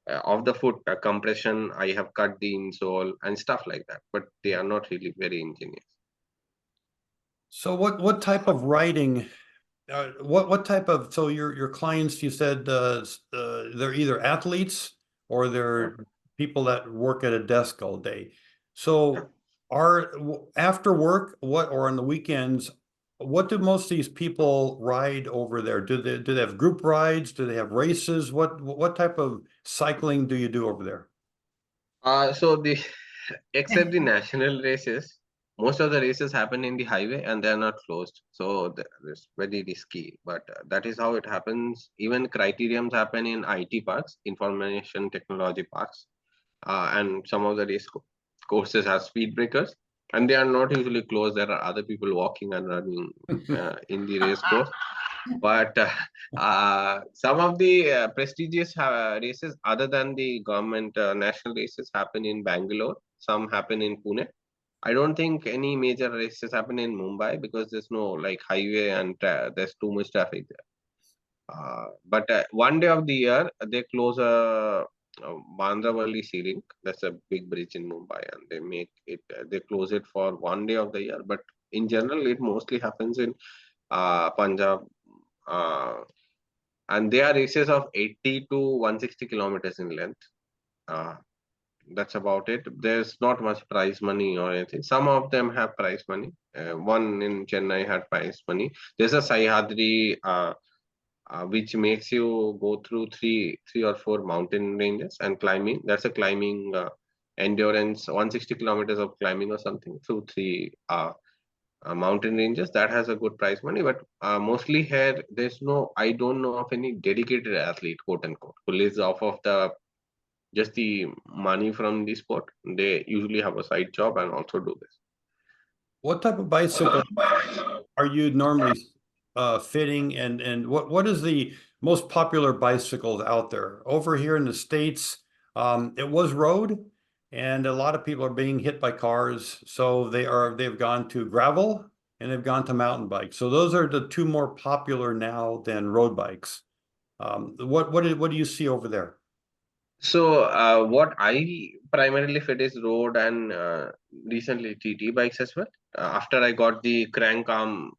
of the foot compression. I have cut the insole and stuff like that, but they are not really very ingenious. So what type of writing, what type of, so your clients, you said they're either athletes or they're people that work at a desk all day. So after work, what, or on the weekends, what do most of these people ride over there? Do they have group rides? Do they have races? What type of cycling do you do over there? So the except the national races, most of the races happen in the highway and they are not closed. So it's very risky. But that is how it happens. Even criteriums happen in IT parks, information technology parks, and some of the courses have speed breakers, and they are not usually closed. There are other people walking and running in the race course. But some of the prestigious races, other than the government national races, happen in Bangalore. Some happen in Pune. I don't think any major races happen in Mumbai because there's no like highway and there's too much traffic there. But one day of the year, they close Bandravali Sea Link. That's a big bridge in Mumbai, and they make it. They close it for one day of the year. But in general, it mostly happens in Punjab, and they are races of 80 to 160 kilometers in length. Uh, that's about it. There's not much prize money or anything. Some of them have prize money. One in Chennai had prize money. There's a Sahyadri, which makes you go through three or four mountain ranges and climbing. That's a climbing endurance, 160 kilometers of climbing or something through three mountain ranges. That has a good prize money, but mostly here there's no. I don't know of any dedicated athlete, quote unquote, who lives off of the just the money from the sport. They usually have a side job and also do this. What type of bicycle are you normally fitting, and what is the most popular bicycles out there? Over here in the States, it was road, and a lot of people are being hit by cars, so they've gone to gravel and they've gone to mountain bikes. So those are the two more popular now than road bikes. What do you see over there? So what I primarily fit is road and recently TT bikes as well. After I got the crank arm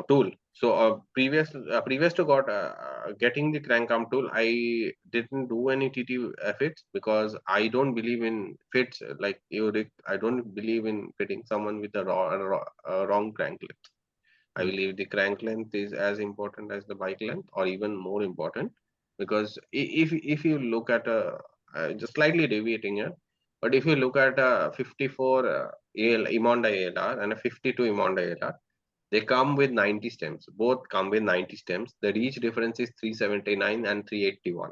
tool. So previous to getting the crank arm tool, I didn't do any TT fits because I don't believe in fits like you. I don't believe in fitting someone with a wrong crank length. I believe the crank length is as important as the bike length, or even more important, because if you look at a just slightly deviating here, but if you look at a 54 Emonda ALR and a 52 Emonda ALR, they come with 90 stems. Both come with 90 stems. The reach difference is 379 and 381.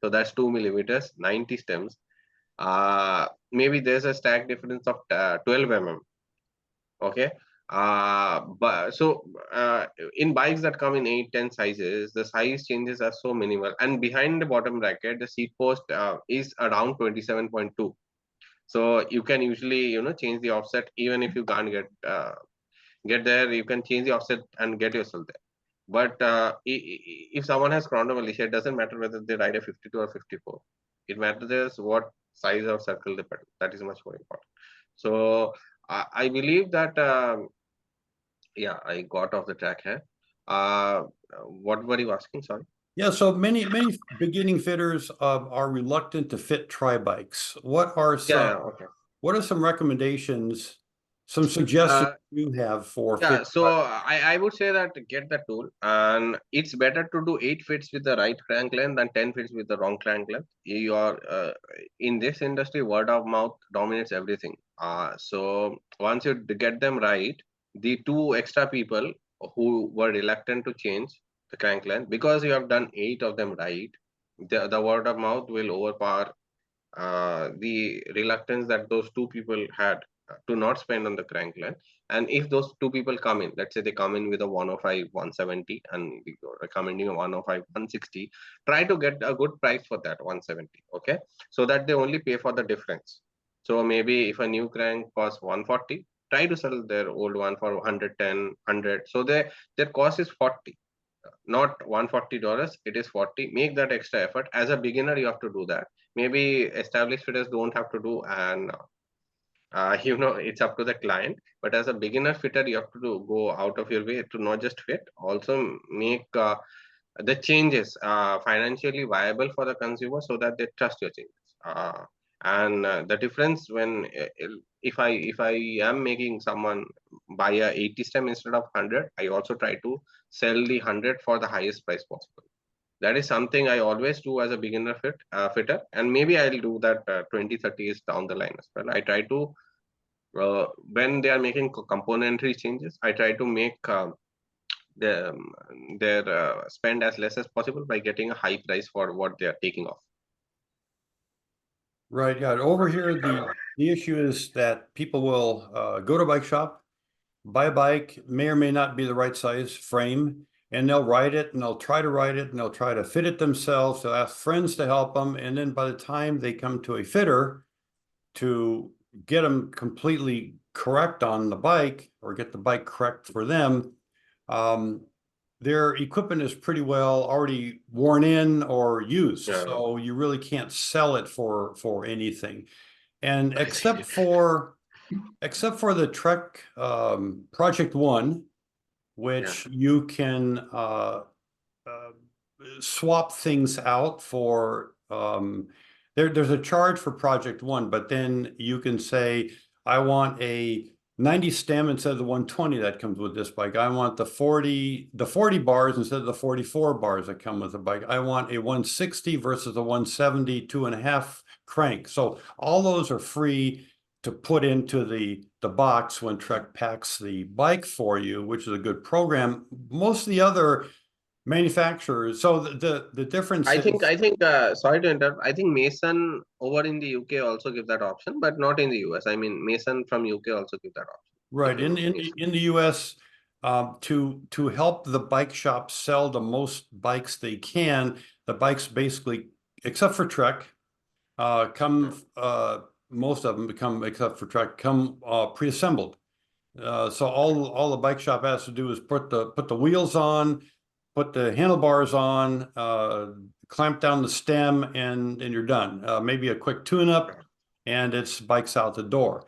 So that's 2 millimeters, 90 stems. Maybe there's a stack difference of 12 mm. Okay. But so in bikes that come in 8, 10 sizes, the size changes are so minimal. And behind the bottom bracket, the seat post is around 27.2. So you can usually, change the offset even if you can't get there. You can change the offset and get yourself there. But if someone has chronomalacia, it doesn't matter whether they ride a 52 or 54. It matters what size of circle they pedal. That is much more important. So I believe that yeah, I got off the track here. What were you asking? Sorry. Yeah, so many beginning fitters are reluctant to fit tri bikes. Yeah, okay. What are some recommendations, some suggestions Uh, you have for yeah, fit? so I would say that get the tool, and it's better to do 8 fits with the right crank length than 10 fits with the wrong crank length. You are in this industry, word of mouth dominates everything. So once you get them right, the two extra people who were reluctant to change the crank length, because you have done 8 of them right, the word of mouth will overpower the reluctance that those two people had to not spend on the crank length. And if those two people come in, let's say they come in with a 105, 170, and you're recommending a 105, 160, try to get a good price for that 170, okay? So that they only pay for the difference. So maybe if a new crank costs 140, try to sell their old one for 110, 100. So their cost is 40. not $140, it is 40. Make that extra effort. As a beginner, you have to do that. Maybe established fitters don't have to do, and it's up to the client. But as a beginner fitter, you have to go out of your way to not just fit, also make the changes financially viable for the consumer so that they trust your changes. And the difference when if I am making someone buy a 80 stem instead of 100, I also try to sell the 100 for the highest price possible. That is something I always do as a beginner fitter, and maybe I'll do that 20 30 years down the line as well. I try to when they are making componentry changes, I try to make their spend as less as possible by getting a high price for what they are taking off. Right, yeah. Over here, the issue is that people will go to a bike shop, buy a bike, may or may not be the right size frame, and they'll ride it and they'll try to ride it and they'll try to fit it themselves. They'll ask friends to help them. And then by the time they come to a fitter to get them completely correct on the bike or get the bike correct for them, their equipment is pretty well already worn in or used. Yeah. So you really can't sell it for anything. And I see. except for the Trek Project One, which you can swap things out for. There's a charge for Project One, but then you can say, I want a 90 stem instead of the 120 that comes with this bike. I want the 40 bars instead of the 44 bars that come with the bike. I want a 160 versus a 170 2.5 crank. So all those are free to put into the box when Trek packs the bike for you, which is a good program. Most of the other manufacturers, so the difference I is, think sorry to interrupt. I think Mason over in the UK also give that option, but not in the US. I mean, Mason from UK also give that option. right, in the US, to help the bike shops sell the most bikes they can, the bikes basically, except for Trek, most of them become, except for Trek, come pre-assembled. So all the bike shop has to do is put the wheels on, put the handlebars on, clamp down the stem, and you're done. Maybe a quick tune-up, and it's bikes out the door.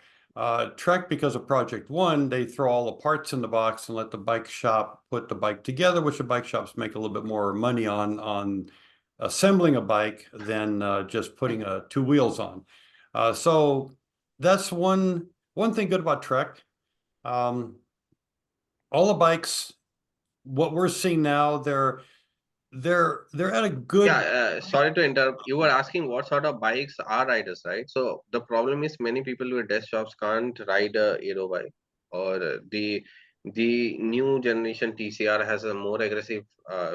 Trek, because of Project One, they throw all the parts in the box and let the bike shop put the bike together, which the bike shops make a little bit more money on assembling a bike than just putting two wheels on. So that's one thing good about Trek. All the bikes, what we're seeing now, they're at a good. Sorry to interrupt. You were asking what sort of bikes are riders, right? So the problem is many people with desk jobs can't ride a aero bike, or the new generation TCR has a more aggressive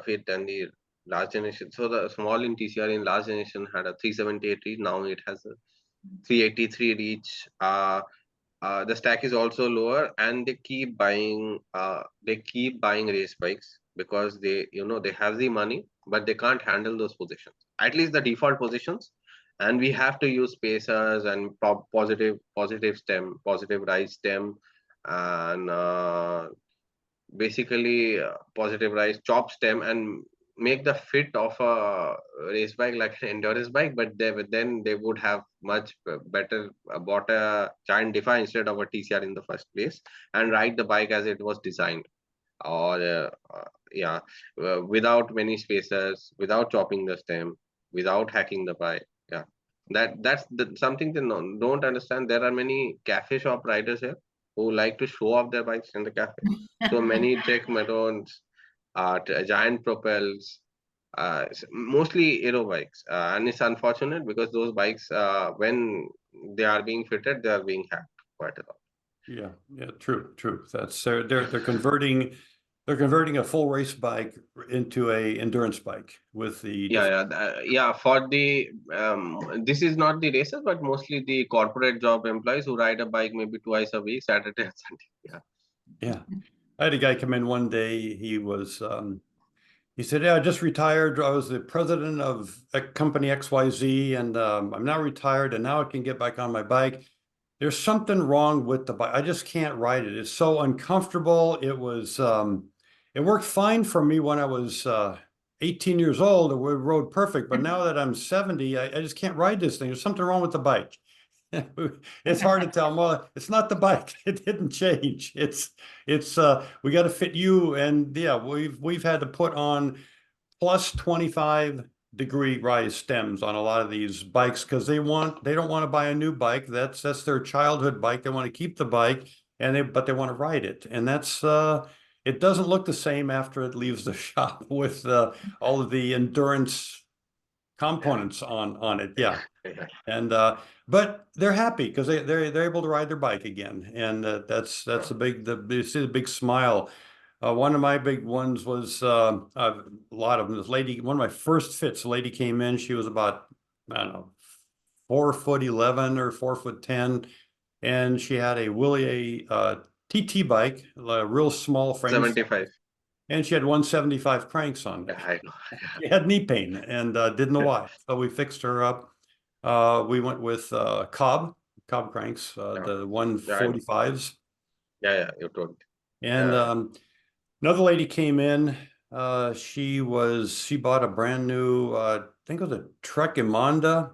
fit than the last generation. So the small in TCR in last generation had a 378 reach. Now it has a 383 reach. The stack is also lower, and they keep buying race bikes because they have the money, but they can't handle those positions, at least the default positions. And we have to use spacers and positive stem, positive rise stem, and basically positive rise chop stem, and make the fit of a race bike like an endurance bike. But then they would have much better bought a giant Defy instead of a TCR in the first place, and ride the bike as it was designed, or without many spacers, without chopping the stem, without hacking the bike. That's something they don't understand. There are many cafe shop riders here who like to show off their bikes in the cafe. So many Trek Metons, giant propels, mostly aero bikes, and it's unfortunate because those bikes, when they are being fitted, they are being hacked quite a lot. Yeah, true. That's they're converting a full race bike into a endurance bike with the For the this is not the racers, but mostly the corporate job employees who ride a bike maybe twice a week, Saturday and Sunday. Yeah. I had a guy come in one day. He said, "Yeah, I just retired. I was the president of a company XYZ, and I'm now retired, and now I can get back on my bike. There's something wrong with the bike. I just can't ride it. It's so uncomfortable. it worked fine for me when I was 18 years old. It rode perfect. But now that I'm 70, I just can't ride this thing. There's something wrong with the bike. It's hard to tell. Well, it's not the bike. It didn't change. It's we got to fit you. And yeah, we've had to put on plus 25-degree rise stems on a lot of these bikes because they don't want to buy a new bike. That's their childhood bike. They want to keep the bike but they want to ride it. And that's it doesn't look the same after it leaves the shop with all of the endurance components on it. Yeah. And but they're happy because they're able to ride their bike again. And that's you see the big smile. One of my big ones was a lot of them. This lady, one of my first fits, a lady came in. She was about, I don't know, 4'11" or 4'10", and she had a Willie TT bike, a real small frame, 75. and she had 175 cranks on it. I know. She had knee pain and didn't know why, so we fixed her up. We went with Cobb cranks, the 145s. Yeah, you told me. And another lady came in. She bought a brand new, I think it was a Trek Imanda,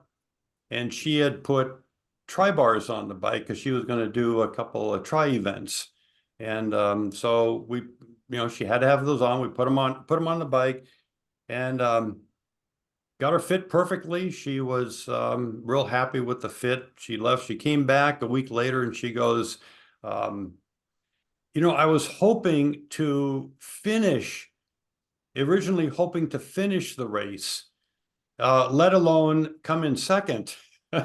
and she had put tri-bars on the bike because she was going to do a couple of tri events. And so she had to have those on. We put them on the bike, and got her fit perfectly. She was real happy with the fit. She left. She came back a week later, and she goes, I was originally hoping to finish the race, let alone come in second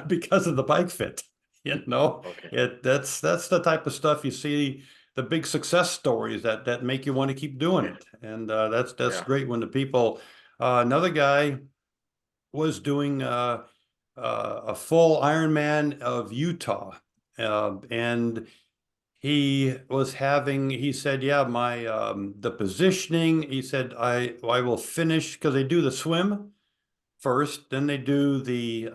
because of the bike fit. Okay. That's the type of stuff you see, the big success stories that make you want to keep doing it. And that's great when the people, another guy was doing a full Ironman of Utah, and he said, yeah, the positioning, he said, I will finish, because they do the swim first, then they do the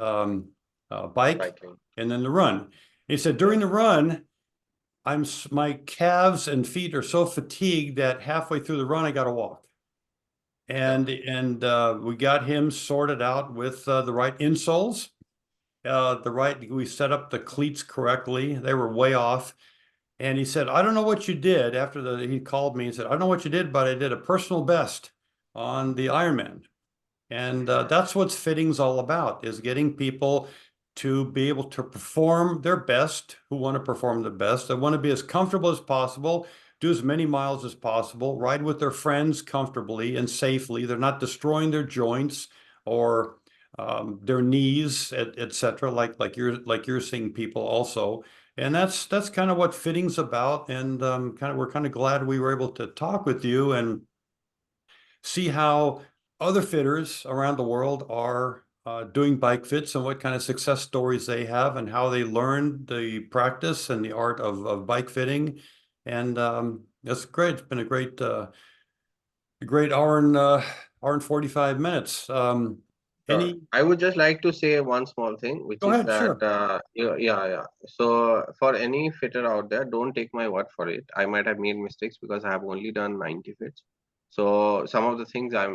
bike, Biking. and then the run. He said, during the run, my calves and feet are so fatigued that halfway through the run, I got to walk. And we got him sorted out with the right insoles, we set up the cleats correctly. They were way off. And he said, I don't know what you did he called me and said, I don't know what you did, but I did a personal best on the Ironman. And that's what fitting's all about, is getting people to be able to perform their best, who want to perform the best. They want to be as comfortable as possible, do as many miles as possible, ride with their friends comfortably and safely. They're not destroying their joints or their knees, etc. Like you're seeing people also. And that's kind of what fitting's about. And we're kind of glad we were able to talk with you and see how other fitters around the world are doing bike fits and what kind of success stories they have and how they learned the practice and the art of bike fitting. And that's great. It's been a great hour and 45 minutes. I would just like to say one small thing, which Go is ahead, that, sure. yeah. So for any fitter out there, don't take my word for it. I might have made mistakes because I have only done 90 fits. So some of the things I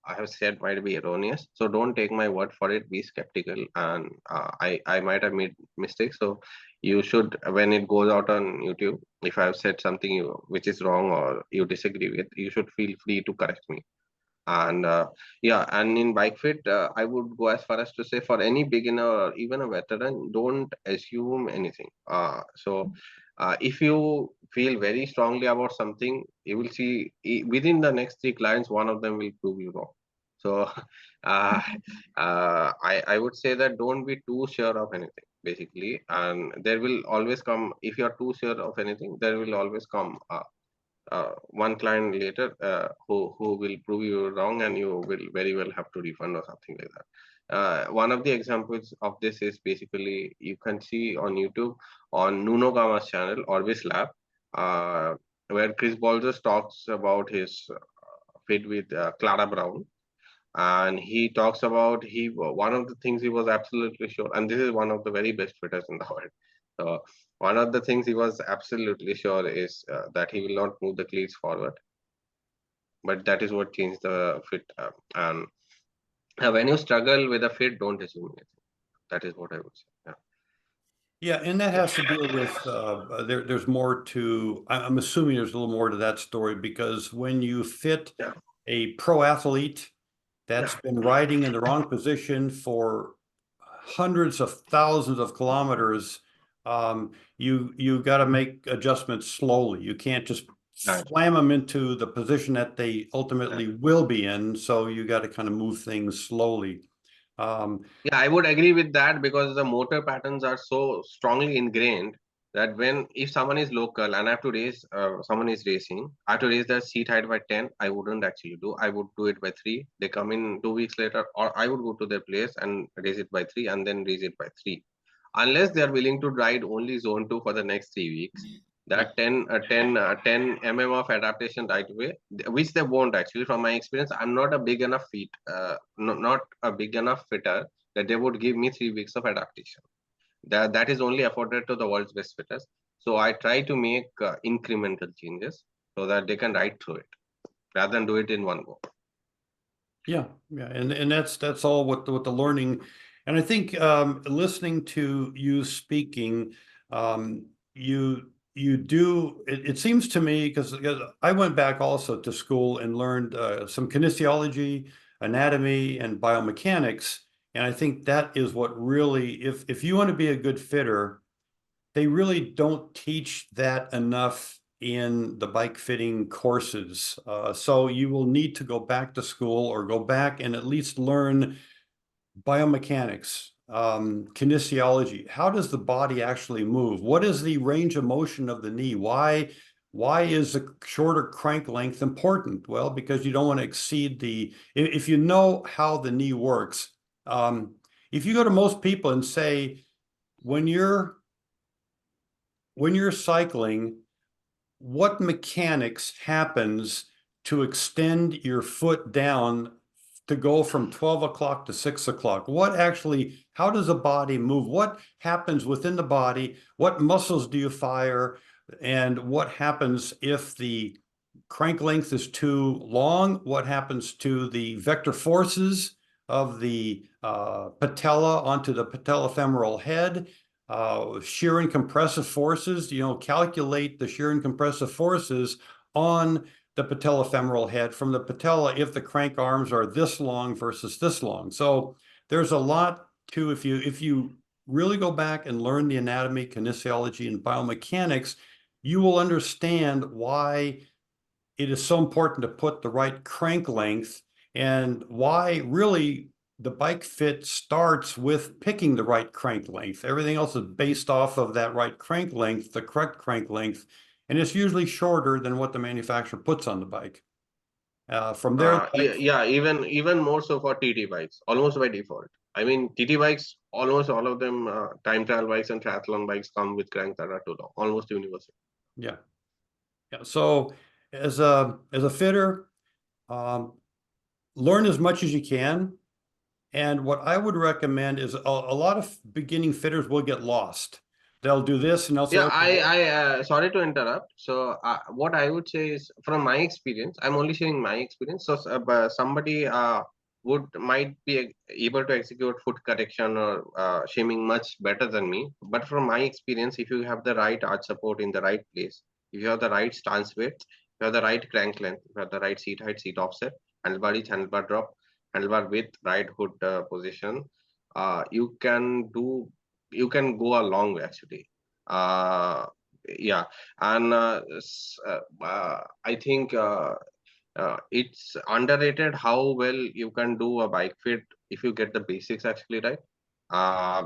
have said might be erroneous. So don't take my word for it. Be skeptical, and I might have made mistakes. So you should, when it goes out on YouTube, if I have said something which is wrong or you disagree with, you should feel free to correct me. And and in bike fit, I would go as far as to say, for any beginner or even a veteran, don't assume anything. If you feel very strongly about something, you will see within the next 3 clients, one of them will prove you wrong. So I would say that don't be too sure of anything, basically. And there will always come, if you are too sure of anything, there will always come one client later who will prove you wrong, and you will very well have to refund or something like that. One of the examples of this is, basically, you can see on YouTube on Nuno Gama's channel, Orbis Lab, where Chris Balzers talks about his fit with Clara Brown. And he talks about, one of the things he was absolutely sure, and this is one of the very best fitters in the world. So one of the things he was absolutely sure is that he will not move the cleats forward. but that is what changed the fit. And when you struggle with a fit, don't assume anything. That is what I would say. Yeah. Yeah, and that has to deal with there's more to, I'm assuming there's a little more to that story, because when you fit Yeah. a pro athlete that's Yeah. been riding in the wrong position for hundreds of thousands of kilometers, you got to make adjustments slowly. You can't just Right. slam them into the position that they ultimately Right. will be in. So you got to kind of move things slowly. Yeah, I would agree with that because the motor patterns are so strongly ingrained that when if someone is local and I have to race, someone is racing, I have to raise their seat height by 10. I wouldn't actually do. I would do it by 3. They come in 2 weeks later, or I would go to their place and raise it by 3 and then raise it by 3. Unless they are willing to ride only zone 2 for the next 3 weeks, that 10 mm of adaptation right away, which they won't actually. From my experience, I'm not a big enough feet, not a big enough fitter that they would give me 3 weeks of adaptation. That is only afforded to the world's best fitters. So I try to make incremental changes so that they can ride through it rather than do it in one go. Yeah, and that's all what the learning, and I think listening to you speaking, you do it seems to me, because I went back also to school and learned some kinesiology, anatomy, and biomechanics, and I think that is what really, if you want to be a good fitter, they really don't teach that enough in the bike fitting courses. So you will need to go back to school or go back and at least learn biomechanics, kinesiology. How does the body actually move? What is the range of motion of the knee? Why is a shorter crank length important? Well, because you don't want to exceed if you know how the knee works. If you go to most people and say, when you're cycling, what mechanics happens to extend your foot down to go from 12 o'clock to 6 o'clock? How does the body move? What happens within the body? What muscles do you fire? And what happens if the crank length is too long? What happens to the vector forces of the patella onto the patellofemoral head? Shear and compressive forces, calculate the shear and compressive forces on the patellofemoral head from the patella if the crank arms are this long versus this long. So there's a lot to, if you really go back and learn the anatomy, kinesiology, and biomechanics, you will understand why it is so important to put the right crank length, and why really the bike fit starts with picking the right crank length. Everything else is based off of that right crank length, the correct crank length, and it's usually shorter than what the manufacturer puts on the bike. From there, Yeah, even more so for TT bikes, almost by default. I mean, TT bikes, almost all of them, time trial bikes and triathlon bikes come with cranks that are too long, almost universal. yeah. So as a fitter, learn as much as you can. And what I would recommend is a lot of beginning fitters will get lost. They'll do this and they'll say, Yeah, okay, sorry to interrupt. So, what I would say is, from my experience, I'm only sharing my experience. So, somebody might be able to execute foot correction or shiming much better than me. But from my experience, if you have the right arch support in the right place, if you have the right stance width, if you have the right crank length, if you have the right seat height, seat offset, handlebar reach, handlebar drop, handlebar width, right hood position, you can go a long way actually. uh yeah. And I think it's underrated how well you can do a bike fit if you get the basics actually right.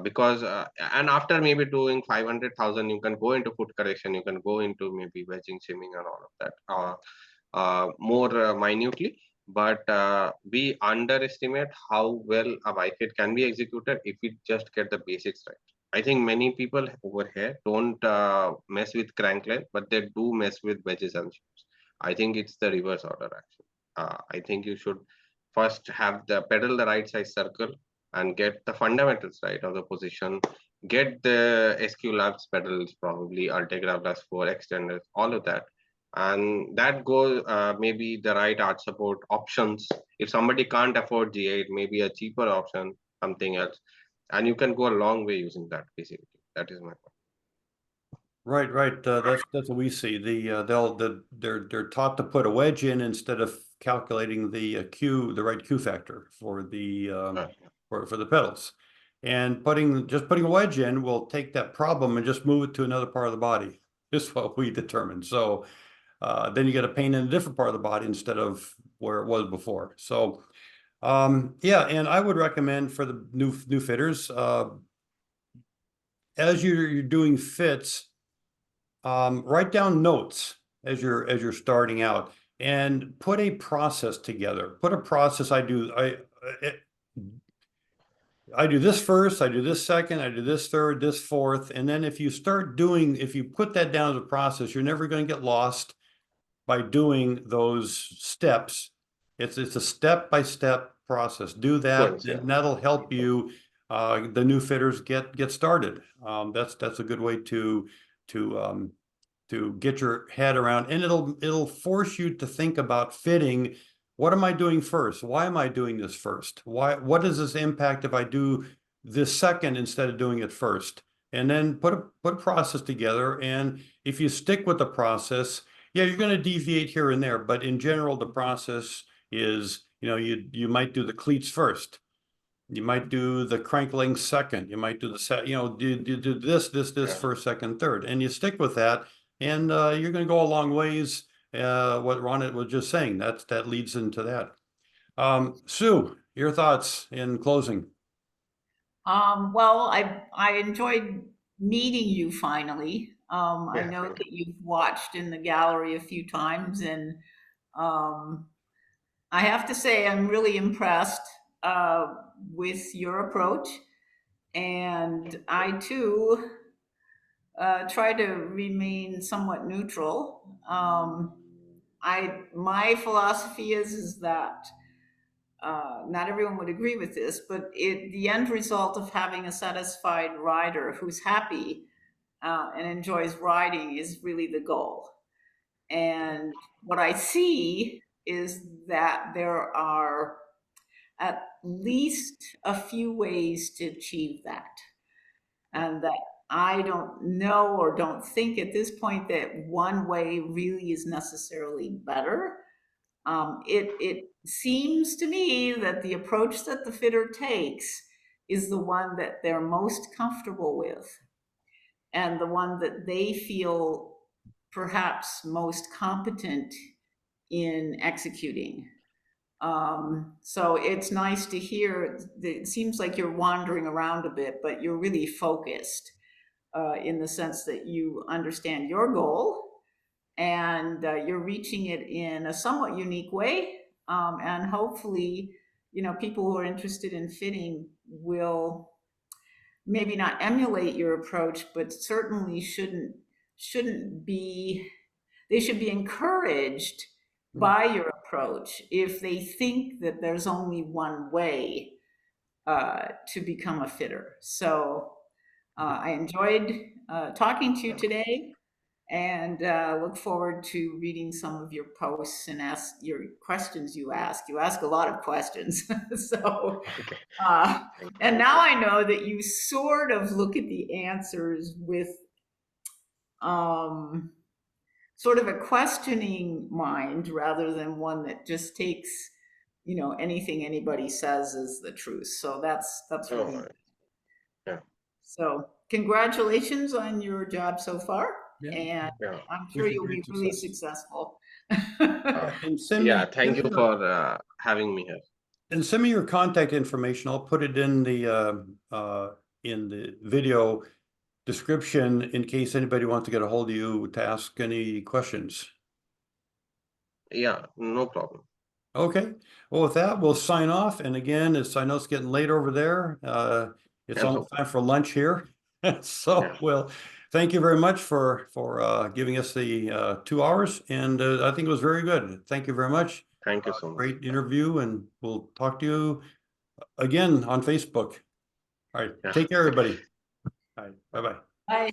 Because and after maybe doing 500,000, you can go into foot correction, you can go into maybe wedging, shimming, and all of that more minutely. But we underestimate how well a bike fit can be executed if we just get the basics right. I think many people over here don't mess with crank length, but they do mess with wedges and shims. I think it's the reverse order actually. I think you should first have the pedal the right size circle and get the fundamentals right of the position. Get the SQ laps pedals, probably Ultegra plus 4 extenders, all of that. And that goes maybe the right art support options. If somebody can't afford G8, maybe a cheaper option, something else, and you can go a long way using that. Basically, that is my point. Right, right. That's what we see. They're taught to put a wedge in instead of calculating the the right Q factor for the for the pedals. And just putting a wedge in will take that problem and just move it to another part of the body. Is what we determined. So then you get a pain in a different part of the body instead of where it was before. So yeah, and I would recommend for the new fitters, as you're doing fits, write down notes as you're starting out and put a process together. Put a process. I do this first, I do this second, I do this third, this fourth, and then if you put that down as a process, you're never going to get lost by doing those steps. It's a step-by-step process. Do that, and that'll help you, the new fitters, get started. That's a good way to get your head around, and it'll force you to think about fitting. What am I doing first? Why am I doing this first? What does this impact if I do this second instead of doing it first? And then put a process together. And if you stick with the process, yeah, you're going to deviate here and there, but in general, the process is, you might do the cleats first. You might do the crank length second. You might do do this first, second, third, and you stick with that, and you're going to go a long ways. What Ronit was just saying, that leads into that. Sue, your thoughts in closing? Well, I enjoyed meeting you finally. I know Thank that you've watched in the gallery a few times, and um, I have to say I'm really impressed with your approach. And I too try to remain somewhat neutral. My philosophy is that not everyone would agree with this, but the end result of having a satisfied rider who's happy and enjoys riding is really the goal. And what I see is that there are at least a few ways to achieve that. And that I don't know or don't think at this point that one way really is necessarily better. It seems to me that the approach that the fitter takes is the one that they're most comfortable with and the one that they feel perhaps most competent in executing. So it's nice to hear. It seems like you're wandering around a bit, but you're really focused in the sense that you understand your goal and you're reaching it in a somewhat unique way. And hopefully, people who are interested in fitting will maybe not emulate your approach, but certainly shouldn't be. They should be encouraged by your approach if they think that there's only one way to become a fitter. So I enjoyed talking to you today and look forward to reading some of your posts and ask your questions you ask. You ask a lot of questions. So, Okay. and now I know that you sort of look at the answers with um, sort of a questioning mind rather than one that just takes, anything anybody says is the truth. So that's really Oh, yeah, so. Congratulations on your job so far, Yeah. and yeah, I'm Wish sure you you'll great be really success. successful. And send yeah. me Thank you for having me here. your contact information. I'll put it in the video description in case anybody wants to get a hold of you to ask any questions. Yeah, no problem. Okay. Well, with that, we'll sign off. And again, I know it's getting late over there. It's almost time for lunch here. So, Yeah. well, thank you very much for giving us the 2 hours. And I think it was very good. Thank you very much. Thank you so much. Great interview. And we'll talk to you again on Facebook. All right. Yeah. Take care, everybody. All right. Bye-bye. Bye.